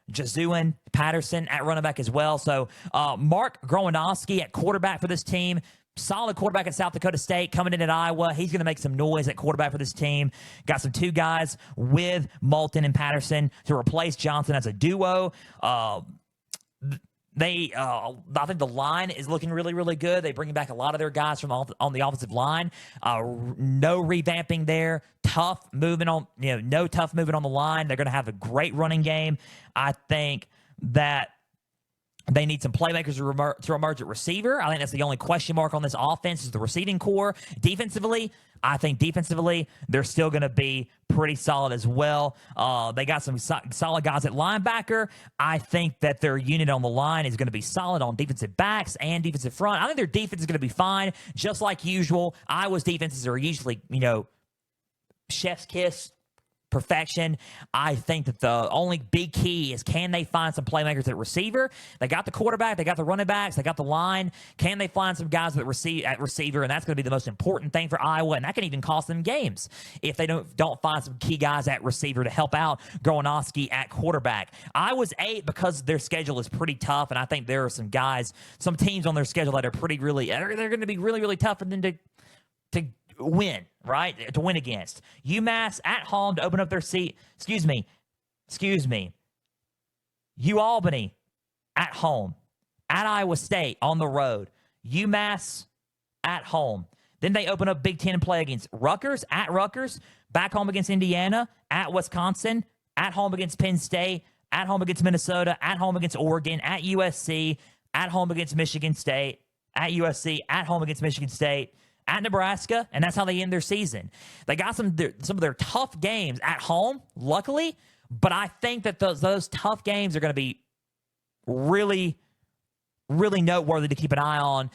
Jazuan Patterson at running back as well. So Mark Growanowski at quarterback for this team. Solid quarterback at South Dakota State coming in at Iowa. He's going to make some noise at quarterback for this team. Got some 2 guys with Moulton and Patterson to replace Johnson as a duo. I think the line is looking really, really good. They bring back a lot of their guys from on the offensive line. No revamping there. Tough movement on, no tough movement on the line. They're going to have a great running game. I think that they need some playmakers to emerge at receiver. I think that's the only question mark on this offense is the receiving core. Defensively, I think they're still going to be pretty solid as well. They got some solid guys at linebacker. I think that their unit on the line is going to be solid on defensive backs and defensive front. I think their defense is going to be fine, just like usual. Iowa's defenses are usually, chef's kiss. Perfection. I think that the only big key is can they find some playmakers at receiver? They got the quarterback, they got the running backs, they got the line. Can they find some guys at receiver? And that's going to be the most important thing for Iowa, and that can even cost them games if they don't find some key guys at receiver to help out Growanowski at quarterback. Iowa's 8 because their schedule is pretty tough, and I think there are some teams on their schedule that are they're going to be really, really tough for them to win, right? To win against. UMass at home to open up their seat. Excuse me. UAlbany at home. At Iowa State on the road. UMass at home. Then they open up Big Ten play against Rutgers, at Rutgers, back home against Indiana, at Wisconsin, at home against Penn State, at home against Minnesota, at home against Oregon, at USC, at home against Michigan State, at USC, at home against Michigan State, at Nebraska, and that's how they end their season. They got some of their tough games at home, luckily, but I think that those tough games are going to be really, really noteworthy to keep an eye on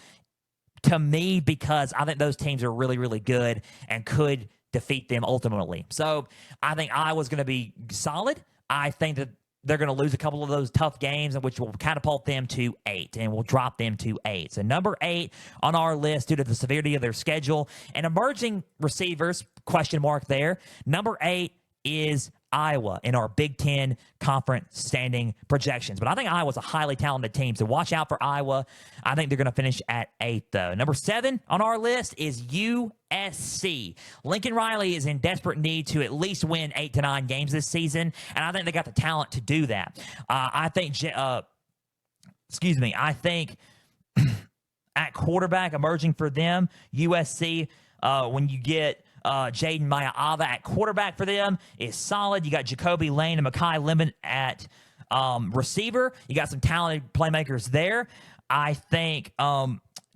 to me because I think those teams are really, really good and could defeat them ultimately. So I think Iowa's going to be solid. I think that they're going to lose a couple of those tough games, which will catapult them to 8 and will drop them to 8. So number 8 on our list due to the severity of their schedule and emerging receivers, question mark there. Number 8 is Iowa in our Big Ten conference standing projections. But I think Iowa's a highly talented team, so watch out for Iowa. I think they're going to finish at 8, though. Number 7 on our list is USC. Lincoln Riley is in desperate need to at least win 8 to 9 games this season, and I think they got the talent to do that. I think at quarterback emerging for them, USC, when you get Jaden Maiava at quarterback for them is solid. You got Jacoby Lane and Mekhi Lemon at receiver. You got some talented playmakers there. I think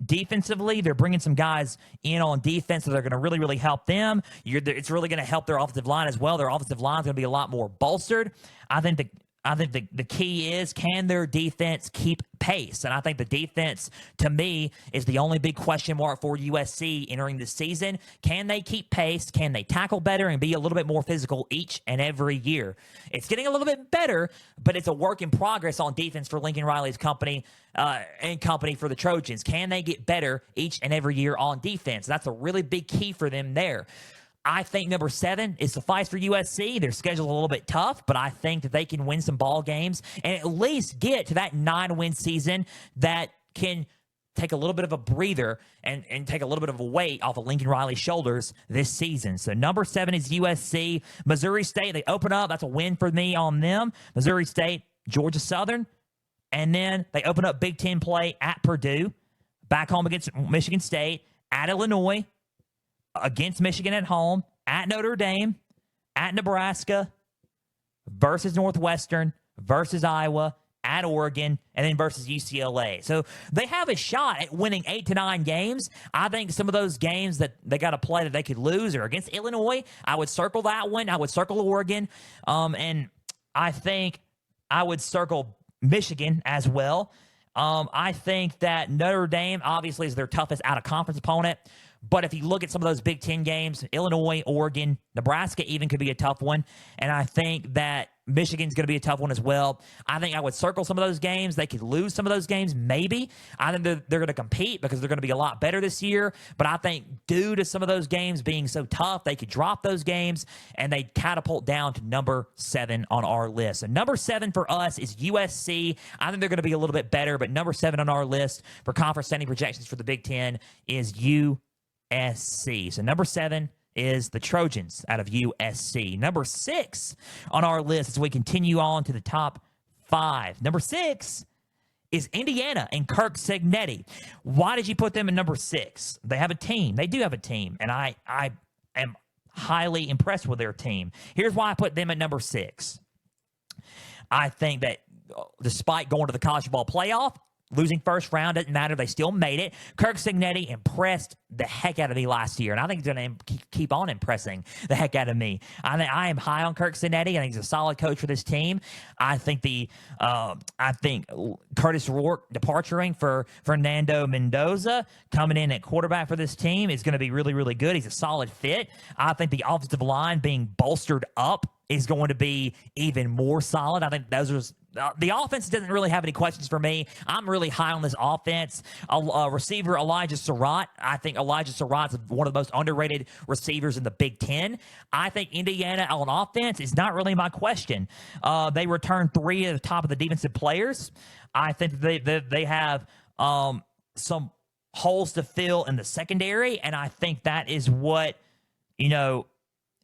defensively, they're bringing some guys in on defense that are going to really, really help them. It's really going to help their offensive line as well. Their offensive line is going to be a lot more bolstered. I think the key is, can their defense keep pace? And I think the defense, to me, is the only big question mark for USC entering the season. Can they keep pace? Can they tackle better and be a little bit more physical each and every year? It's getting a little bit better, but it's a work in progress on defense for Lincoln Riley's company and company for the Trojans. Can they get better each and every year on defense? That's a really big key for them there. I think number 7 is suffice for USC. Their schedule's a little bit tough, but I think that they can win some ball games and at least get to that 9-win season that can take a little bit of a breather and take a little bit of a weight off of Lincoln Riley's shoulders this season. So number 7 is USC. Missouri State, they open up. That's a win for me on them. Missouri State, Georgia Southern. And then they open up Big Ten play at Purdue, back home against Michigan State, at Illinois, against Michigan at home, at Notre Dame, at Nebraska, versus Northwestern, versus Iowa, at Oregon, and then versus UCLA. So they have a shot at winning 8 to 9 games. I think some of those games that they got to play that they could lose are against Illinois. I would circle that one. I would circle Oregon. And I think I would circle Michigan as well. I think that Notre Dame obviously is their toughest out-of-conference opponent. But if you look at some of those Big Ten games, Illinois, Oregon, Nebraska even could be a tough one. And I think that Michigan's going to be a tough one as well. I think I would circle some of those games. They could lose some of those games, maybe. I think they're going to compete because they're going to be a lot better this year. But I think due to some of those games being so tough, they could drop those games and they catapult down to number 7 on our list. So number 7 for us is USC. I think they're going to be a little bit better, but number 7 on our list for conference standing projections for the Big Ten is USC. So number 7 is the Trojans out of USC. Number 6 on our list as we continue on to the top 5. Number 6 is Indiana and Kirk Cignetti. Why did you put them in number 6? They have a team. They do have a team, and I am highly impressed with their team. Here's why I put them at number 6. I think that despite going to the college football playoff, losing first round doesn't matter. They still made it. Kirk Cignetti impressed the heck out of me last year, and I think he's going to keep on impressing the heck out of me. I am high on Kirk Cignetti. I think he's a solid coach for this team. I think Curtis Rourke departuring for Fernando Mendoza coming in at quarterback for this team is going to be really, really good. He's a solid fit. I think the offensive line being bolstered up is going to be even more solid. I think those are the offense doesn't really have any questions for me. I'm really high on this offense. Receiver Elijah Surratt. I think Elijah Surratt's one of the most underrated receivers in the Big Ten. I think Indiana on offense is not really my question. They returned 3 at the top of the defensive players. I think they have some holes to fill in the secondary, and I think that is what,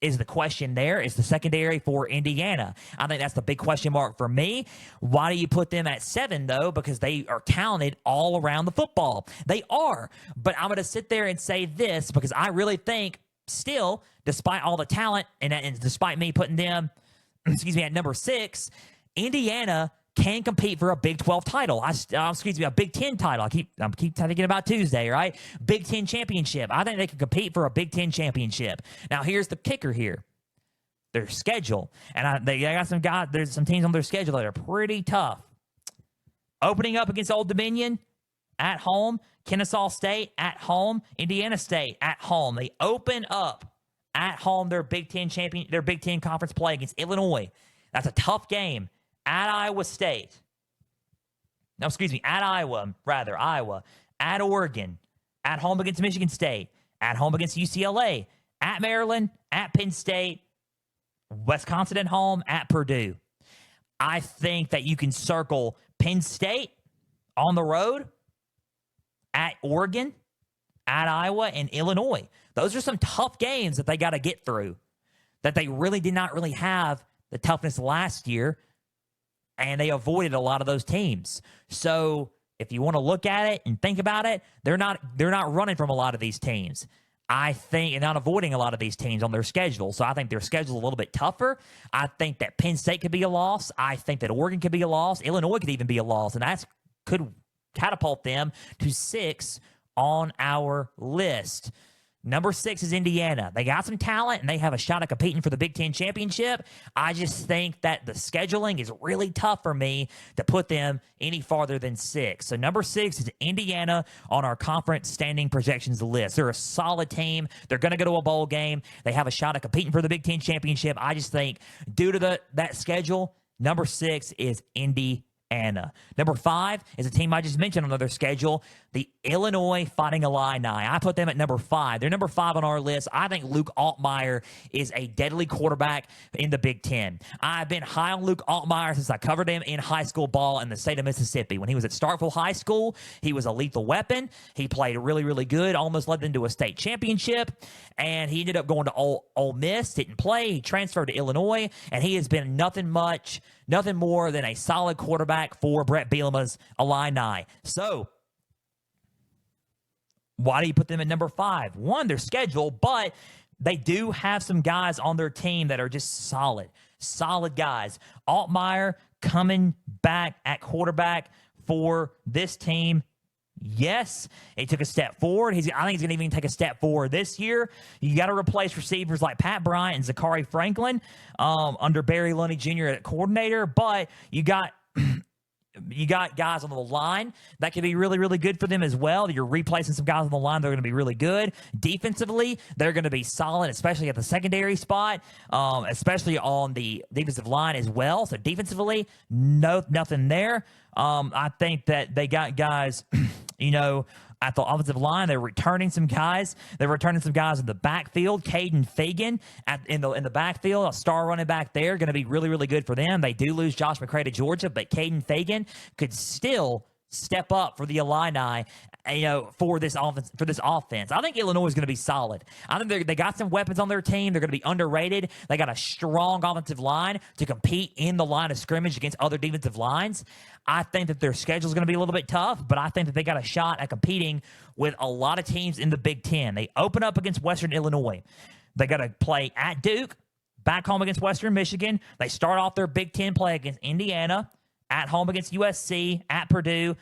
is the question there, is the secondary for Indiana. I think that's the big question mark for me. Why do you put them at 7, though? Because they are talented all around the football. They are. But I'm going to sit there and say this because I really think still, despite all the talent and despite me putting them, at number 6, Indiana can compete for a Big 12 title. A Big 10 title. I keep thinking about Tuesday, right? Big 10 championship. I think they can compete for a Big 10 championship. Now, here's the kicker here. Their schedule. And they got some guys, there's some teams on their schedule that are pretty tough. Opening up against Old Dominion, at home, Kennesaw State at home, Indiana State at home. They open up at home their Big Ten conference play against Illinois. That's a tough game. At Iowa State. No, excuse me, at Iowa, at Oregon, at home against Michigan State, at home against UCLA, at Maryland, at Penn State, Wisconsin at home, at Purdue. I think that you can circle Penn State on the road, at Oregon, at Iowa, and Illinois. Those are some tough games that they got to get through, that they really did not really have the toughness last year, and they avoided a lot of those teams. So if you want to look at it and think about it, they're not running from a lot of these teams. I think, and not avoiding a lot of these teams on their schedule. So I think their schedule is a little bit tougher. I think that Penn State could be a loss. I think that Oregon could be a loss. Illinois could even be a loss, and that could catapult them to 6 on our list. Number 6 is Indiana. They got some talent, and they have a shot at competing for the Big Ten championship. I just think that the scheduling is really tough for me to put them any farther than 6. So number 6 is Indiana on our conference standing projections list. They're a solid team. They're going to go to a bowl game. They have a shot at competing for the Big Ten championship. I just think due to that schedule, number 6 is Indiana. Number 5 is a team I just mentioned on their schedule, the Illinois Fighting Illini. I put them at number 5. They're number 5 on our list. I think Luke Altmaier is a deadly quarterback in the Big Ten. I've been high on Luke Altmaier since I covered him in high school ball in the state of Mississippi. When he was at Starkville High School, he was a lethal weapon. He played really, really good, almost led them to a state championship, and he ended up going to Ole Miss, didn't play. He transferred to Illinois, and he has been nothing more than a solid quarterback for Brett Bielema's Illini. So, why do you put them at number 5? One, their schedule, but they do have some guys on their team that are just solid guys. Altmaier coming back at quarterback for this team. Yes, he took a step forward. I think he's going to even take a step forward this year. You got to replace receivers like Pat Bryant and Zachary Franklin under Barry Lundy Jr. at coordinator, but you got guys on the line that can be really, really good for them as well. You're replacing some guys on the line that are going to be really good. Defensively, they're going to be solid, especially at the secondary spot, especially on the defensive line as well. So defensively, nothing there. I think that they got guys, at the offensive line. They're returning some guys. They're returning some guys in the backfield. Caden Fagan in the backfield, a star running back there, going to be really, really good for them. They do lose Josh McCray to Georgia, but Caden Fagan could still step up for the Illini, for this offense. I think Illinois is going to be solid. I think they got some weapons on their team. They're going to be underrated. They got a strong offensive line to compete in the line of scrimmage against other defensive lines. I think that their schedule is going to be a little bit tough, but I think that they got a shot at competing with a lot of teams in the Big Ten. They open up against Western Illinois. They got to play at Duke, back home against Western Michigan. They start off their Big Ten play against Indiana, at home against USC, at Purdue,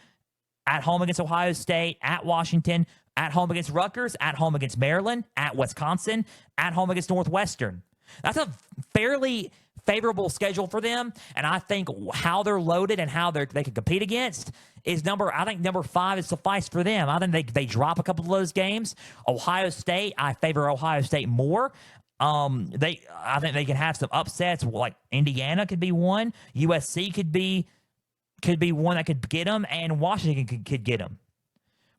at home against Ohio State, at Washington, at home against Rutgers, at home against Maryland, at Wisconsin, at home against Northwestern. That's a fairly favorable schedule for them, and I think how they're loaded and how they can compete against is number 5 is suffice for them. I think they drop a couple of those games. Ohio State, I favor Ohio State more. I think they can have some upsets, like Indiana could be one, USC could be one that could get them, and Washington could get them.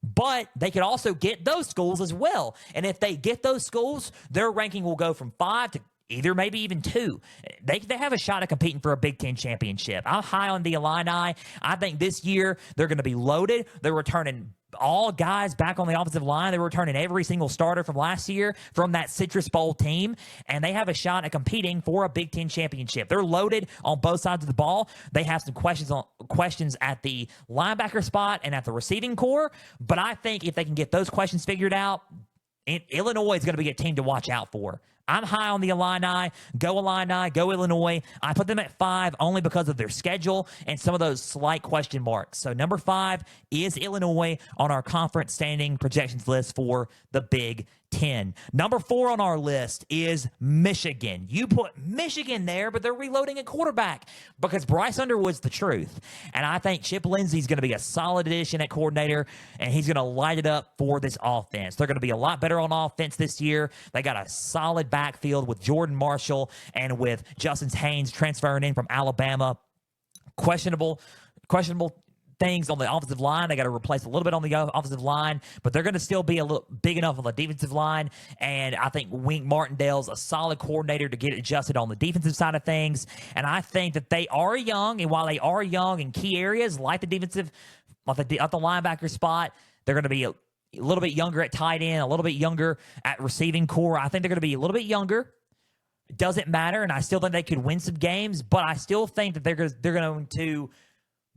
But they could also get those schools as well. And if they get those schools, their ranking will go from 5 to either maybe even 2. They have a shot at competing for a Big Ten championship. I'm high on the Illini. I think this year they're going to be loaded. They're returning all guys back on the offensive line. They're returning every single starter from last year from that Citrus Bowl team, and they have a shot at competing for a Big Ten championship. They're loaded on both sides of the ball. They have some questions at the linebacker spot and at the receiving core, but I think if they can get those questions figured out, Illinois is going to be a team to watch out for. I'm high on the Illini. Go Illini. Go Illinois. I put them at 5 only because of their schedule and some of those slight question marks. So number 5 is Illinois on our conference standing projections list for the Big 10. Number 4 on our list is Michigan. You put Michigan there, but they're reloading a quarterback because Bryce Underwood's the truth. And I think Chip Lindsey's going to be a solid addition at coordinator, and he's going to light it up for this offense. They're going to be a lot better on offense this year. They got a solid backfield with Jordan Marshall and with Justin Haynes transferring in from Alabama. Questionable things on the offensive line. They got to replace a little bit on the offensive line, but they're going to still be a little big enough on the defensive line. And I think Wink Martindale's a solid coordinator to get adjusted on the defensive side of things. And I think that they are young, and while they are young in key areas like the defensive, at the linebacker spot, they're going to be a little bit younger at tight end, a little bit younger at receiving core. I think they're going to be a little bit younger. It doesn't matter, and I still think they could win some games, but I still think that they're going to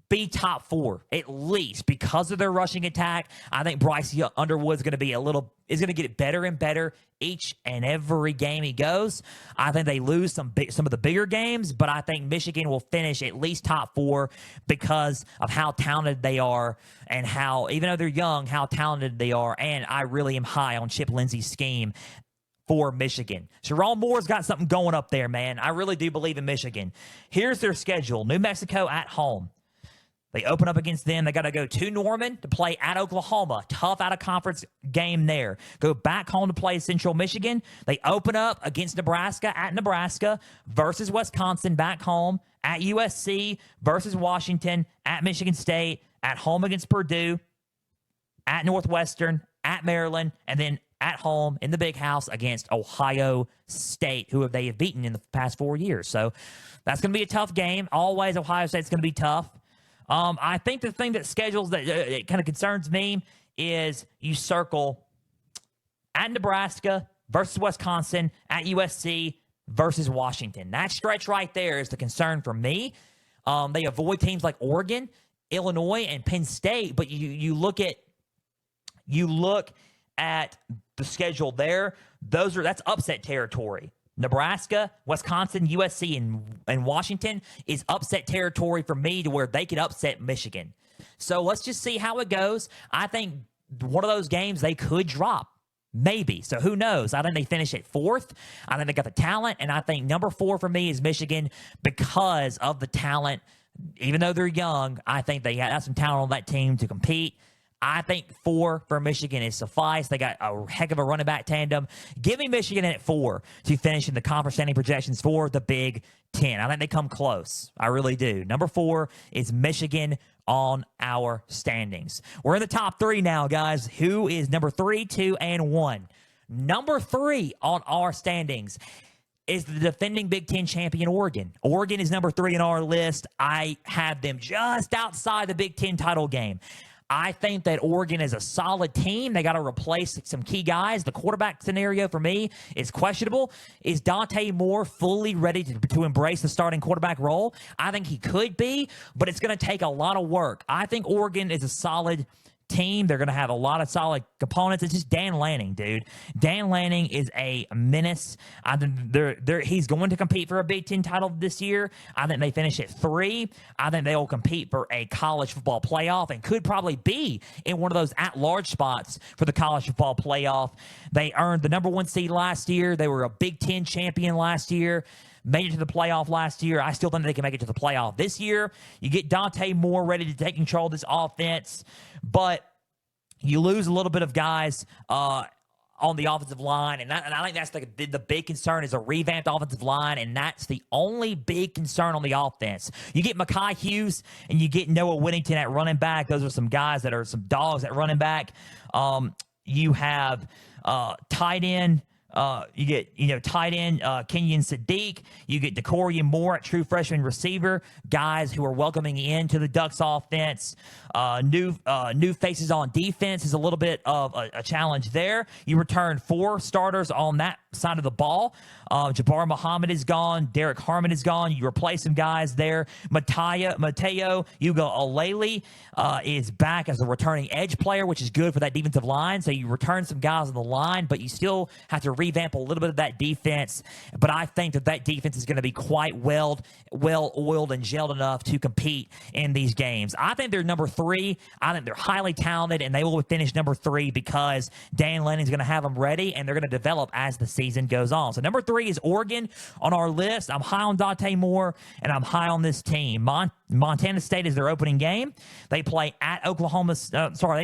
be top 4 at least because of their rushing attack. I think Bryce Underwood's going to be is going to get better and better each and every game he goes. I think they lose some of the bigger games, but I think Michigan will finish at least top 4 because of how talented they are and how, even though they're young, how talented they are. And I really am high on Chip Lindsey's scheme for Michigan. Sharon Moore's got something going up there, man. I really do believe in Michigan. Here's their schedule. New Mexico at home. They open up against them. They got to go to Norman to play at Oklahoma. Tough out-of-conference game there. Go back home to play Central Michigan. They open up against Nebraska at Nebraska versus Wisconsin back home, at USC versus Washington, at Michigan State, at home against Purdue, at Northwestern, at Maryland, and then at home in the Big House against Ohio State, who they have beaten in the past 4 years. So that's going to be a tough game. Always Ohio State's going to be tough. I think the thing that schedules that it kind of concerns me is you circle at Nebraska versus Wisconsin, at USC versus Washington. That stretch right there is the concern for me. They avoid teams like Oregon, Illinois, and Penn State, but you look at the schedule there. That's upset territory. Nebraska, Wisconsin, USC, and Washington is upset territory for me to where they could upset Michigan. So let's just see how it goes. I think one of those games they could drop. Maybe. So who knows? I think they finish at 4th. I think they got the talent, and I think number 4 for me is Michigan because of the talent. Even though they're young, I think they got some talent on that team to compete. I think 4 for Michigan is suffice. They got a heck of a running back tandem. Give me Michigan at 4 to finish in the conference standing projections for the Big 10. I think they come close. I really do. Number 4 is Michigan on our standings. We're in the top 3 now, guys. Who is number 3, 2, and 1? Number 3 on our standings is the defending Big Ten champion, Oregon. Oregon is number 3 in our list. I have them just outside the Big Ten title game. I think that Oregon is a solid team. They got to replace some key guys. The quarterback scenario for me is questionable. Is Dante Moore fully ready to embrace the starting quarterback role? I think he could be, but it's going to take a lot of work. I think Oregon is a solid team. They're going to have a lot of solid components. It's just Dan Lanning, dude. Dan Lanning is a menace. I think he's going to compete for a Big Ten title this year. I think they finish at 3. I think they will compete for a college football playoff and could probably be in one of those at-large spots for the college football playoff. They earned the number 1 seed last year. They were a Big Ten champion last year. Made it to the playoff last year. I still think they can make it to the playoff this year. You get Dante Moore ready to take control of this offense, but you lose a little bit of guys on the offensive line, and I think that's the big concern is a revamped offensive line, and that's the only big concern on the offense. You get Mekhi Hughes and you get Noah Whittington at running back. Those are some guys that are some dogs at running back. You have tight end. You get tight end Kenyon Sadiq. You get DeCorian Moore at true freshman receiver. Guys who are welcoming into the Ducks offense. New faces on defense is a little bit of a challenge there. You return 4 starters on that side of the ball. Jabbar Muhammad is gone. Derek Harmon is gone. You replace some guys there. Mateo Hugo Olele is back as a returning edge player, which is good for that defensive line. So you return some guys on the line, but you still have to revamp a little bit of that defense, but I think that defense is going to be quite well-oiled and gelled enough to compete in these games. I think they're number 3. I think they're highly talented, and they will finish number 3 because Dan Lanning's going to have them ready, and they're going to develop as the season goes on. So number 3 is Oregon on our list. I'm high on Dante Moore, and I'm high on this team. Montana State is their opening game. They play at They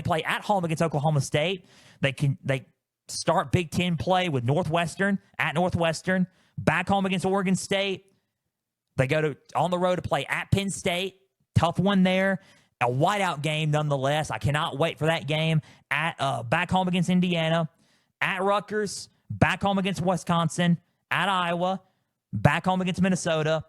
play at home against Oklahoma State. They start Big Ten play with Northwestern at Northwestern. Back home against Oregon State. They go on the road to play at Penn State. Tough one there. A whiteout game nonetheless. I cannot wait for that game. Back home against Indiana. At Rutgers. Back home against Wisconsin. At Iowa. Back home against Minnesota.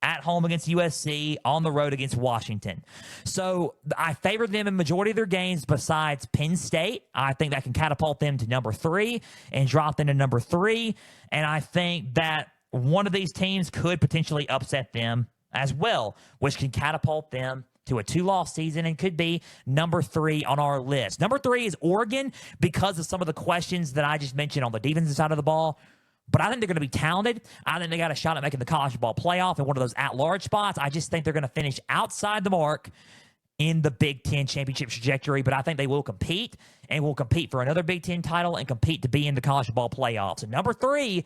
At home against USC, on the road against Washington. So I favor them in majority of their games besides Penn State. I think that can catapult them to number 3 and drop them to number 3. And I think that one of these teams could potentially upset them as well, which can catapult them to a 2-loss season and could be number 3 on our list. Number 3 is Oregon because of some of the questions that I just mentioned on the defensive side of the ball. But I think they're going to be talented. I think they got a shot at making the college football playoff in one of those at-large spots. I just think they're going to finish outside the mark in the Big Ten championship trajectory. But I think they will compete and will compete for another Big Ten title and compete to be in the college football playoffs. And number 3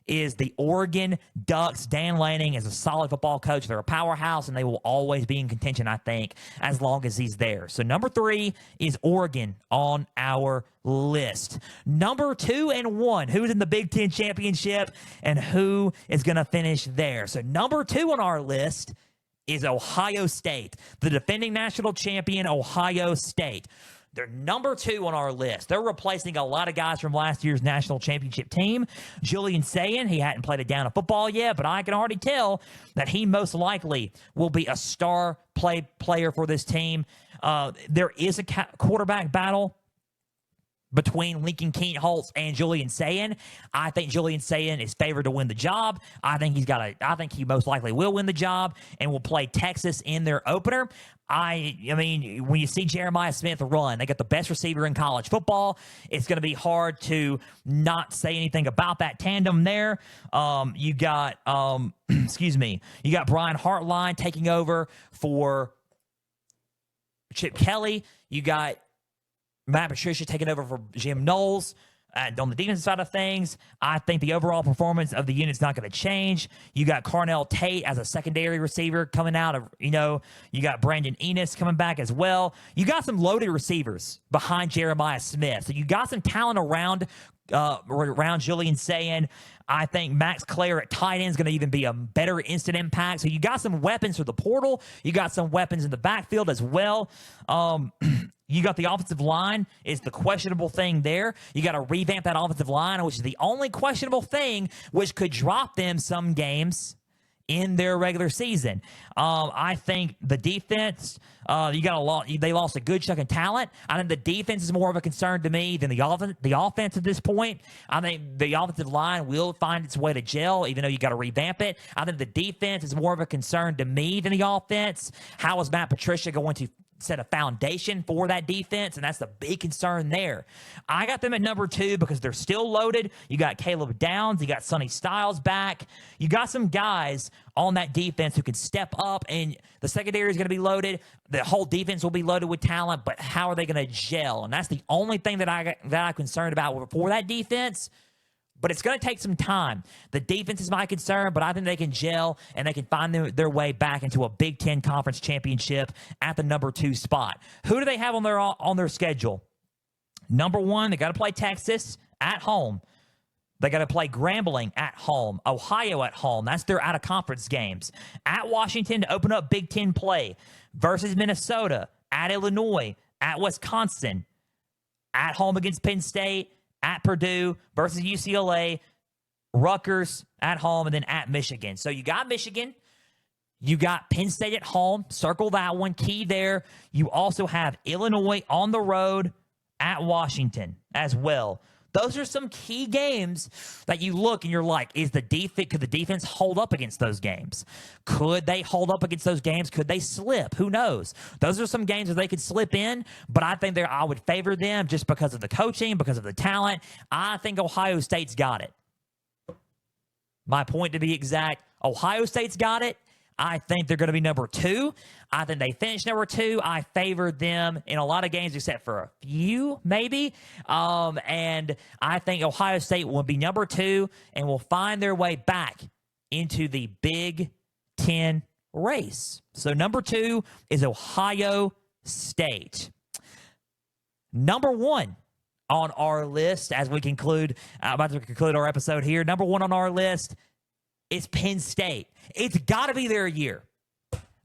is the Oregon Ducks. Dan Lanning is a solid football coach. They're a powerhouse, and they will always be in contention, I think, as long as he's there. So number 3 is Oregon on our list. Number 2 and 1, who's in the Big Ten championship and who is going to finish there? So number 2 on our list is Ohio State, the defending national champion, Ohio State. They're number 2 on our list. They're replacing a lot of guys from last year's national championship team. Julian Sayin, he hadn't played a down of football yet, but I can already tell that he most likely will be a star player for this team. There is a quarterback battle between Lincoln Kienholz and Julian Sayin. I think Julian Sayin is favored to win the job. I think he most likely will win the job and will play Texas in their opener. I mean, when you see Jeremiah Smith run, they got the best receiver in college football. It's going to be hard to not say anything about that tandem there. You got, you got Brian Hartline taking over for Chip Kelly. You got Matt Patricia taking over for Jim Knowles. On the defensive side of things, I think the overall performance of the unit's not going to change. You got Carnell Tate as a secondary receiver coming out of, you got Brandon Enos coming back as well. You got some loaded receivers behind Jeremiah Smith. So you got some talent around Julian Sayin. I think Max Clare at tight end is going to even be a better instant impact. So you got some weapons for the portal. You got some weapons in the backfield as well. You got the offensive line is the questionable thing there. You got to revamp that offensive line, which is the only questionable thing which could drop them some games in their regular season. I think the defense, you got a lot. They lost a good chunk of talent. I think the defense is more of a concern to me than the offense at this point. I think the offensive line will find its way to gel, even though you got to revamp it. I think the defense is more of a concern to me than the offense. How is Matt Patricia going to set a foundation for that defense? And that's the big concern there. I got them at number 2 because they're still loaded. You got Caleb Downs. You got Sonny Styles back. You got some guys on that defense who can step up, and the secondary is going to be loaded. The whole defense will be loaded with talent, but how are they going to gel? And that's the only thing that I'm concerned about for that defense. But it's going to take some time. The defense is my concern, but I think they can gel and they can find their way back into a Big Ten Conference championship at the number 2 spot. Who do they have on their schedule? Number 1, they got to play Texas at home. They got to play Grambling at home. Ohio at home. That's their out-of-conference games. At Washington to open up Big Ten play versus Minnesota. At Illinois. At Wisconsin. At home against Penn State. At Purdue versus UCLA, Rutgers at home, and then at Michigan. So you got Michigan. You got Penn State at home. Circle that one. Key there. You also have Illinois on the road at Washington as well. Those are some key games that you look and you're like, could the defense hold up against those games? Could they hold up against those games? Could they slip? Who knows? Those are some games that they could slip in, but I think I would favor them just because of the coaching, because of the talent. I think Ohio State's got it. My point to be exact, Ohio State's got it. I think they're going to be number 2. I think they finish number 2. I favored them in a lot of games except for a few, maybe. And I think Ohio State will be number 2 and will find their way back into the Big Ten race. So number 2 is Ohio State. Number 1 on our list, as we about to conclude our episode here, number 1 on our list is Penn State. It's got to be their year.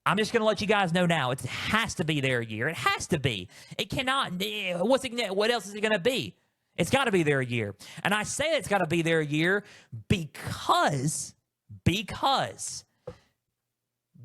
I'm just going to let you guys know now. It has to be their year. It has to be. It cannot. What else is it going to be? It's got to be their year. And I say it's got to be their year because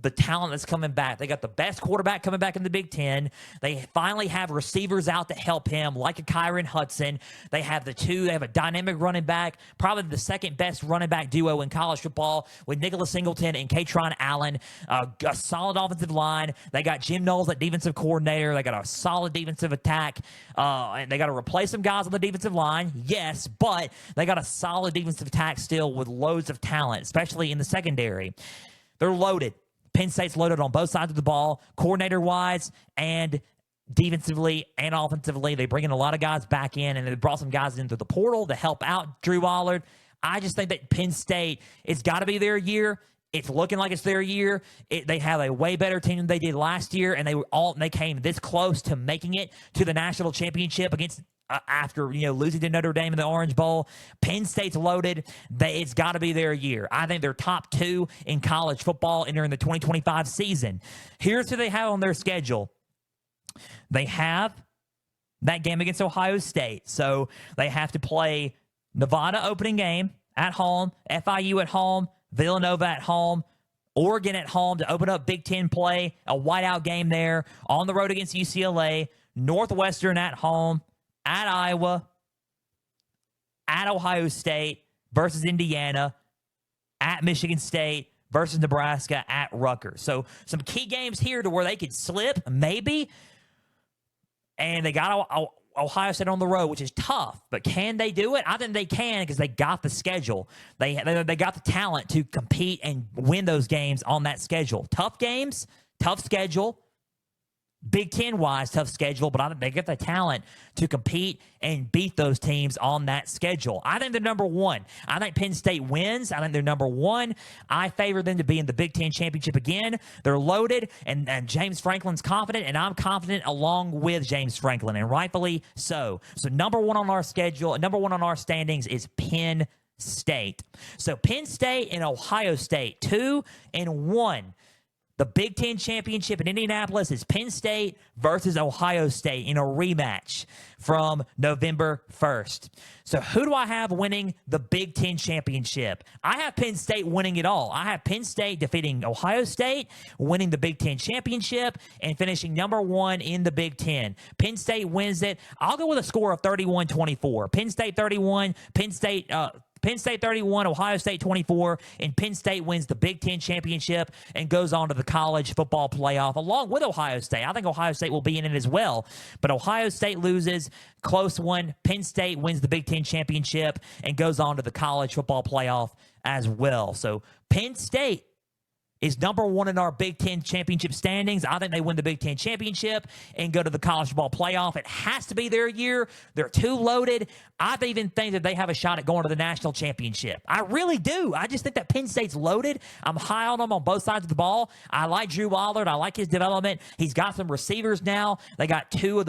the talent that's coming back. They got the best quarterback coming back in the Big Ten. They finally have receivers out to help him, like a Kyron Hudson. They have They have a dynamic running back, probably the second best running back duo in college football with Nicholas Singleton and Katron Allen. A solid offensive line. They got Jim Knowles at defensive coordinator. They got a solid defensive attack. And they got to replace some guys on the defensive line, yes, but they got a solid defensive attack still with loads of talent, especially in the secondary. They're loaded. Penn State's loaded on both sides of the ball, coordinator-wise and defensively and offensively. They bring in a lot of guys back in, and they brought some guys into the portal to help out Drew Allard. I just think that Penn State, it's got to be their year. It's looking like it's their year. They have a way better team than they did last year, and they came this close to making it to the national championship against after losing to Notre Dame in the Orange Bowl. Penn State's loaded. It's got to be their year. I think they're top 2 in college football entering the 2025 season. Here's who they have on their schedule. They have that game against Ohio State. So they have to play Nevada opening game at home, FIU at home, Villanova at home, Oregon at home to open up Big Ten play, a whiteout game there, on the road against UCLA, Northwestern at home, at Iowa, at Ohio State versus Indiana, at Michigan State versus Nebraska, at Rutgers. So some key games here to where they could slip, maybe. And they got Ohio State on the road, which is tough. But can they do it? I think they can because they got the schedule. They got the talent to compete and win those games on that schedule. Tough games, tough schedule. Big Ten-wise, tough schedule, but I think they get the talent to compete and beat those teams on that schedule. I think they're number 1. I think Penn State wins. I think they're number 1. I favor them to be in the Big Ten championship again. They're loaded, and James Franklin's confident, and I'm confident along with James Franklin, and rightfully so. So number 1 on our schedule, number 1 on our standings is Penn State. So Penn State and Ohio State, 2-1. The Big Ten championship in Indianapolis is Penn State versus Ohio State in a rematch from November 1st. So who do I have winning the Big Ten championship? I have Penn State winning it all. I have Penn State defeating Ohio State, winning the Big Ten championship, and finishing number 1 in the Big Ten. Penn State wins it. I'll go with a score of 31-24. Penn State 31, Penn State 31, Ohio State 24, and Penn State wins the Big Ten championship and goes on to the college football playoff along with Ohio State. I think Ohio State will be in it as well, but Ohio State loses, close one. Penn State wins the Big Ten championship and goes on to the college football playoff as well. So Penn State is number 1 in our Big Ten championship standings. I think they win the Big Ten championship and go to the college football playoff. It has to be their year. They're too loaded. I even think that they have a shot at going to the national championship. I really do. I just think that Penn State's loaded. I'm high on them on both sides of the ball. I like Drew Allard. I like his development. He's got some receivers now. They got two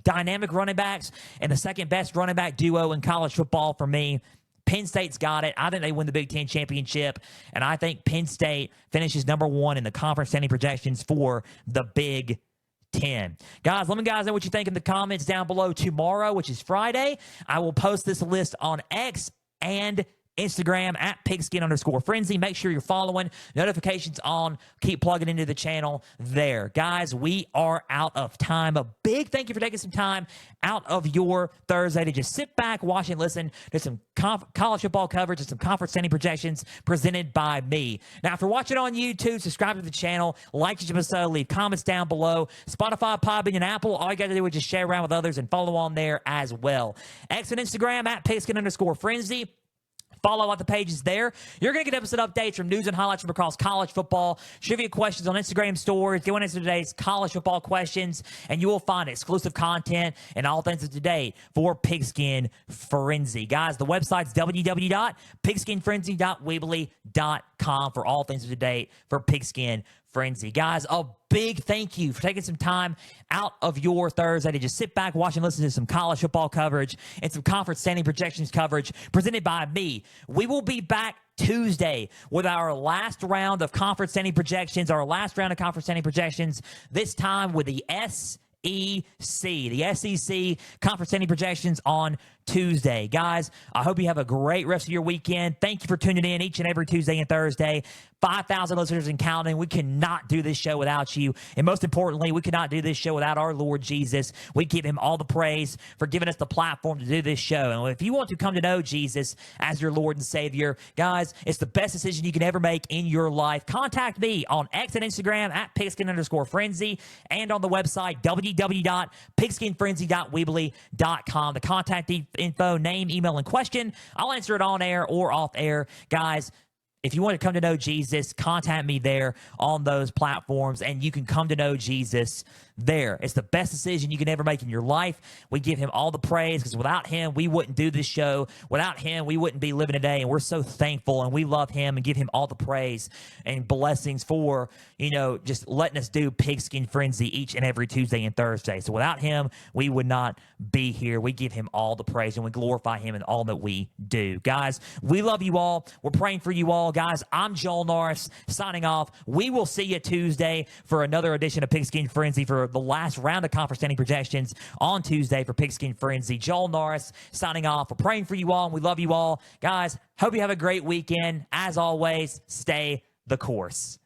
dynamic running backs and the second best running back duo in college football for me. Penn State's got it. I think they win the Big Ten championship, and I think Penn State finishes number 1 in the conference standing projections for the Big Ten. Guys, let me guys know what you think in the comments down below. Tomorrow, which is Friday, I will post this list on X and Instagram at pigskin_frenzy. Make sure you're following, notifications on, keep plugging into the channel there. Guys, we are out of time. A big thank you for taking some time out of your Thursday to just sit back, watch, and listen to some college football coverage and some conference standing projections presented by me. Now, if you're watching on YouTube, subscribe to the channel, like this episode, leave comments down below. Spotify, Podbean, and Apple, all you got to do is just share around with others and follow on there as well. X and Instagram at pigskin_frenzy. Follow out the pages there. You're going to get episode updates from news and highlights from across college football, trivia questions on Instagram stories, go into today's college football questions, and you will find exclusive content and all things up to date for Pigskin Frenzy. Guys, the website's www.pigskinfrenzy.weebly.com for all things up to date for Pigskin Frenzy. Guys, a big thank you for taking some time out of your Thursday to just sit back, watch, and listen to some college football coverage and some conference standing projections coverage presented by me. We will be back Tuesday with our last round of conference standing projections, this time with the SEC conference standing projections on Tuesday. Guys, I hope you have a great rest of your weekend. Thank you for tuning in each and every Tuesday and Thursday. 5,000 listeners and counting. We cannot do this show without you. And most importantly, we cannot do this show without our Lord Jesus. We give him all the praise for giving us the platform to do this show. And if you want to come to know Jesus as your Lord and Savior, guys, it's the best decision you can ever make in your life. Contact me on X and Instagram at pigskin_frenzy and on the website www.pigskinfrenzy.weebly.com. The contact info, name, email, and question. I'll answer it on air or off air. Guys, if you want to come to know Jesus, contact me there on those platforms, and you can come to know Jesus there. It's the best decision you can ever make in your life. We give him all the praise because without him, we wouldn't do this show. Without him, we wouldn't be living today, and we're so thankful, and we love him and give him all the praise and blessings for, just letting us do Pigskin Frenzy each and every Tuesday and Thursday. So without him, we would not be here. We give him all the praise, and we glorify him in all that we do. Guys, we love you all. We're praying for you all. Guys, I'm Joel Norris signing off. We will see you Tuesday for another edition of Pigskin Frenzy for the last round of conference standing projections on Tuesday for Pigskin Frenzy. Joel Norris signing off. We're praying for you all, and we love you all. Guys, hope you have a great weekend. As always, stay the course.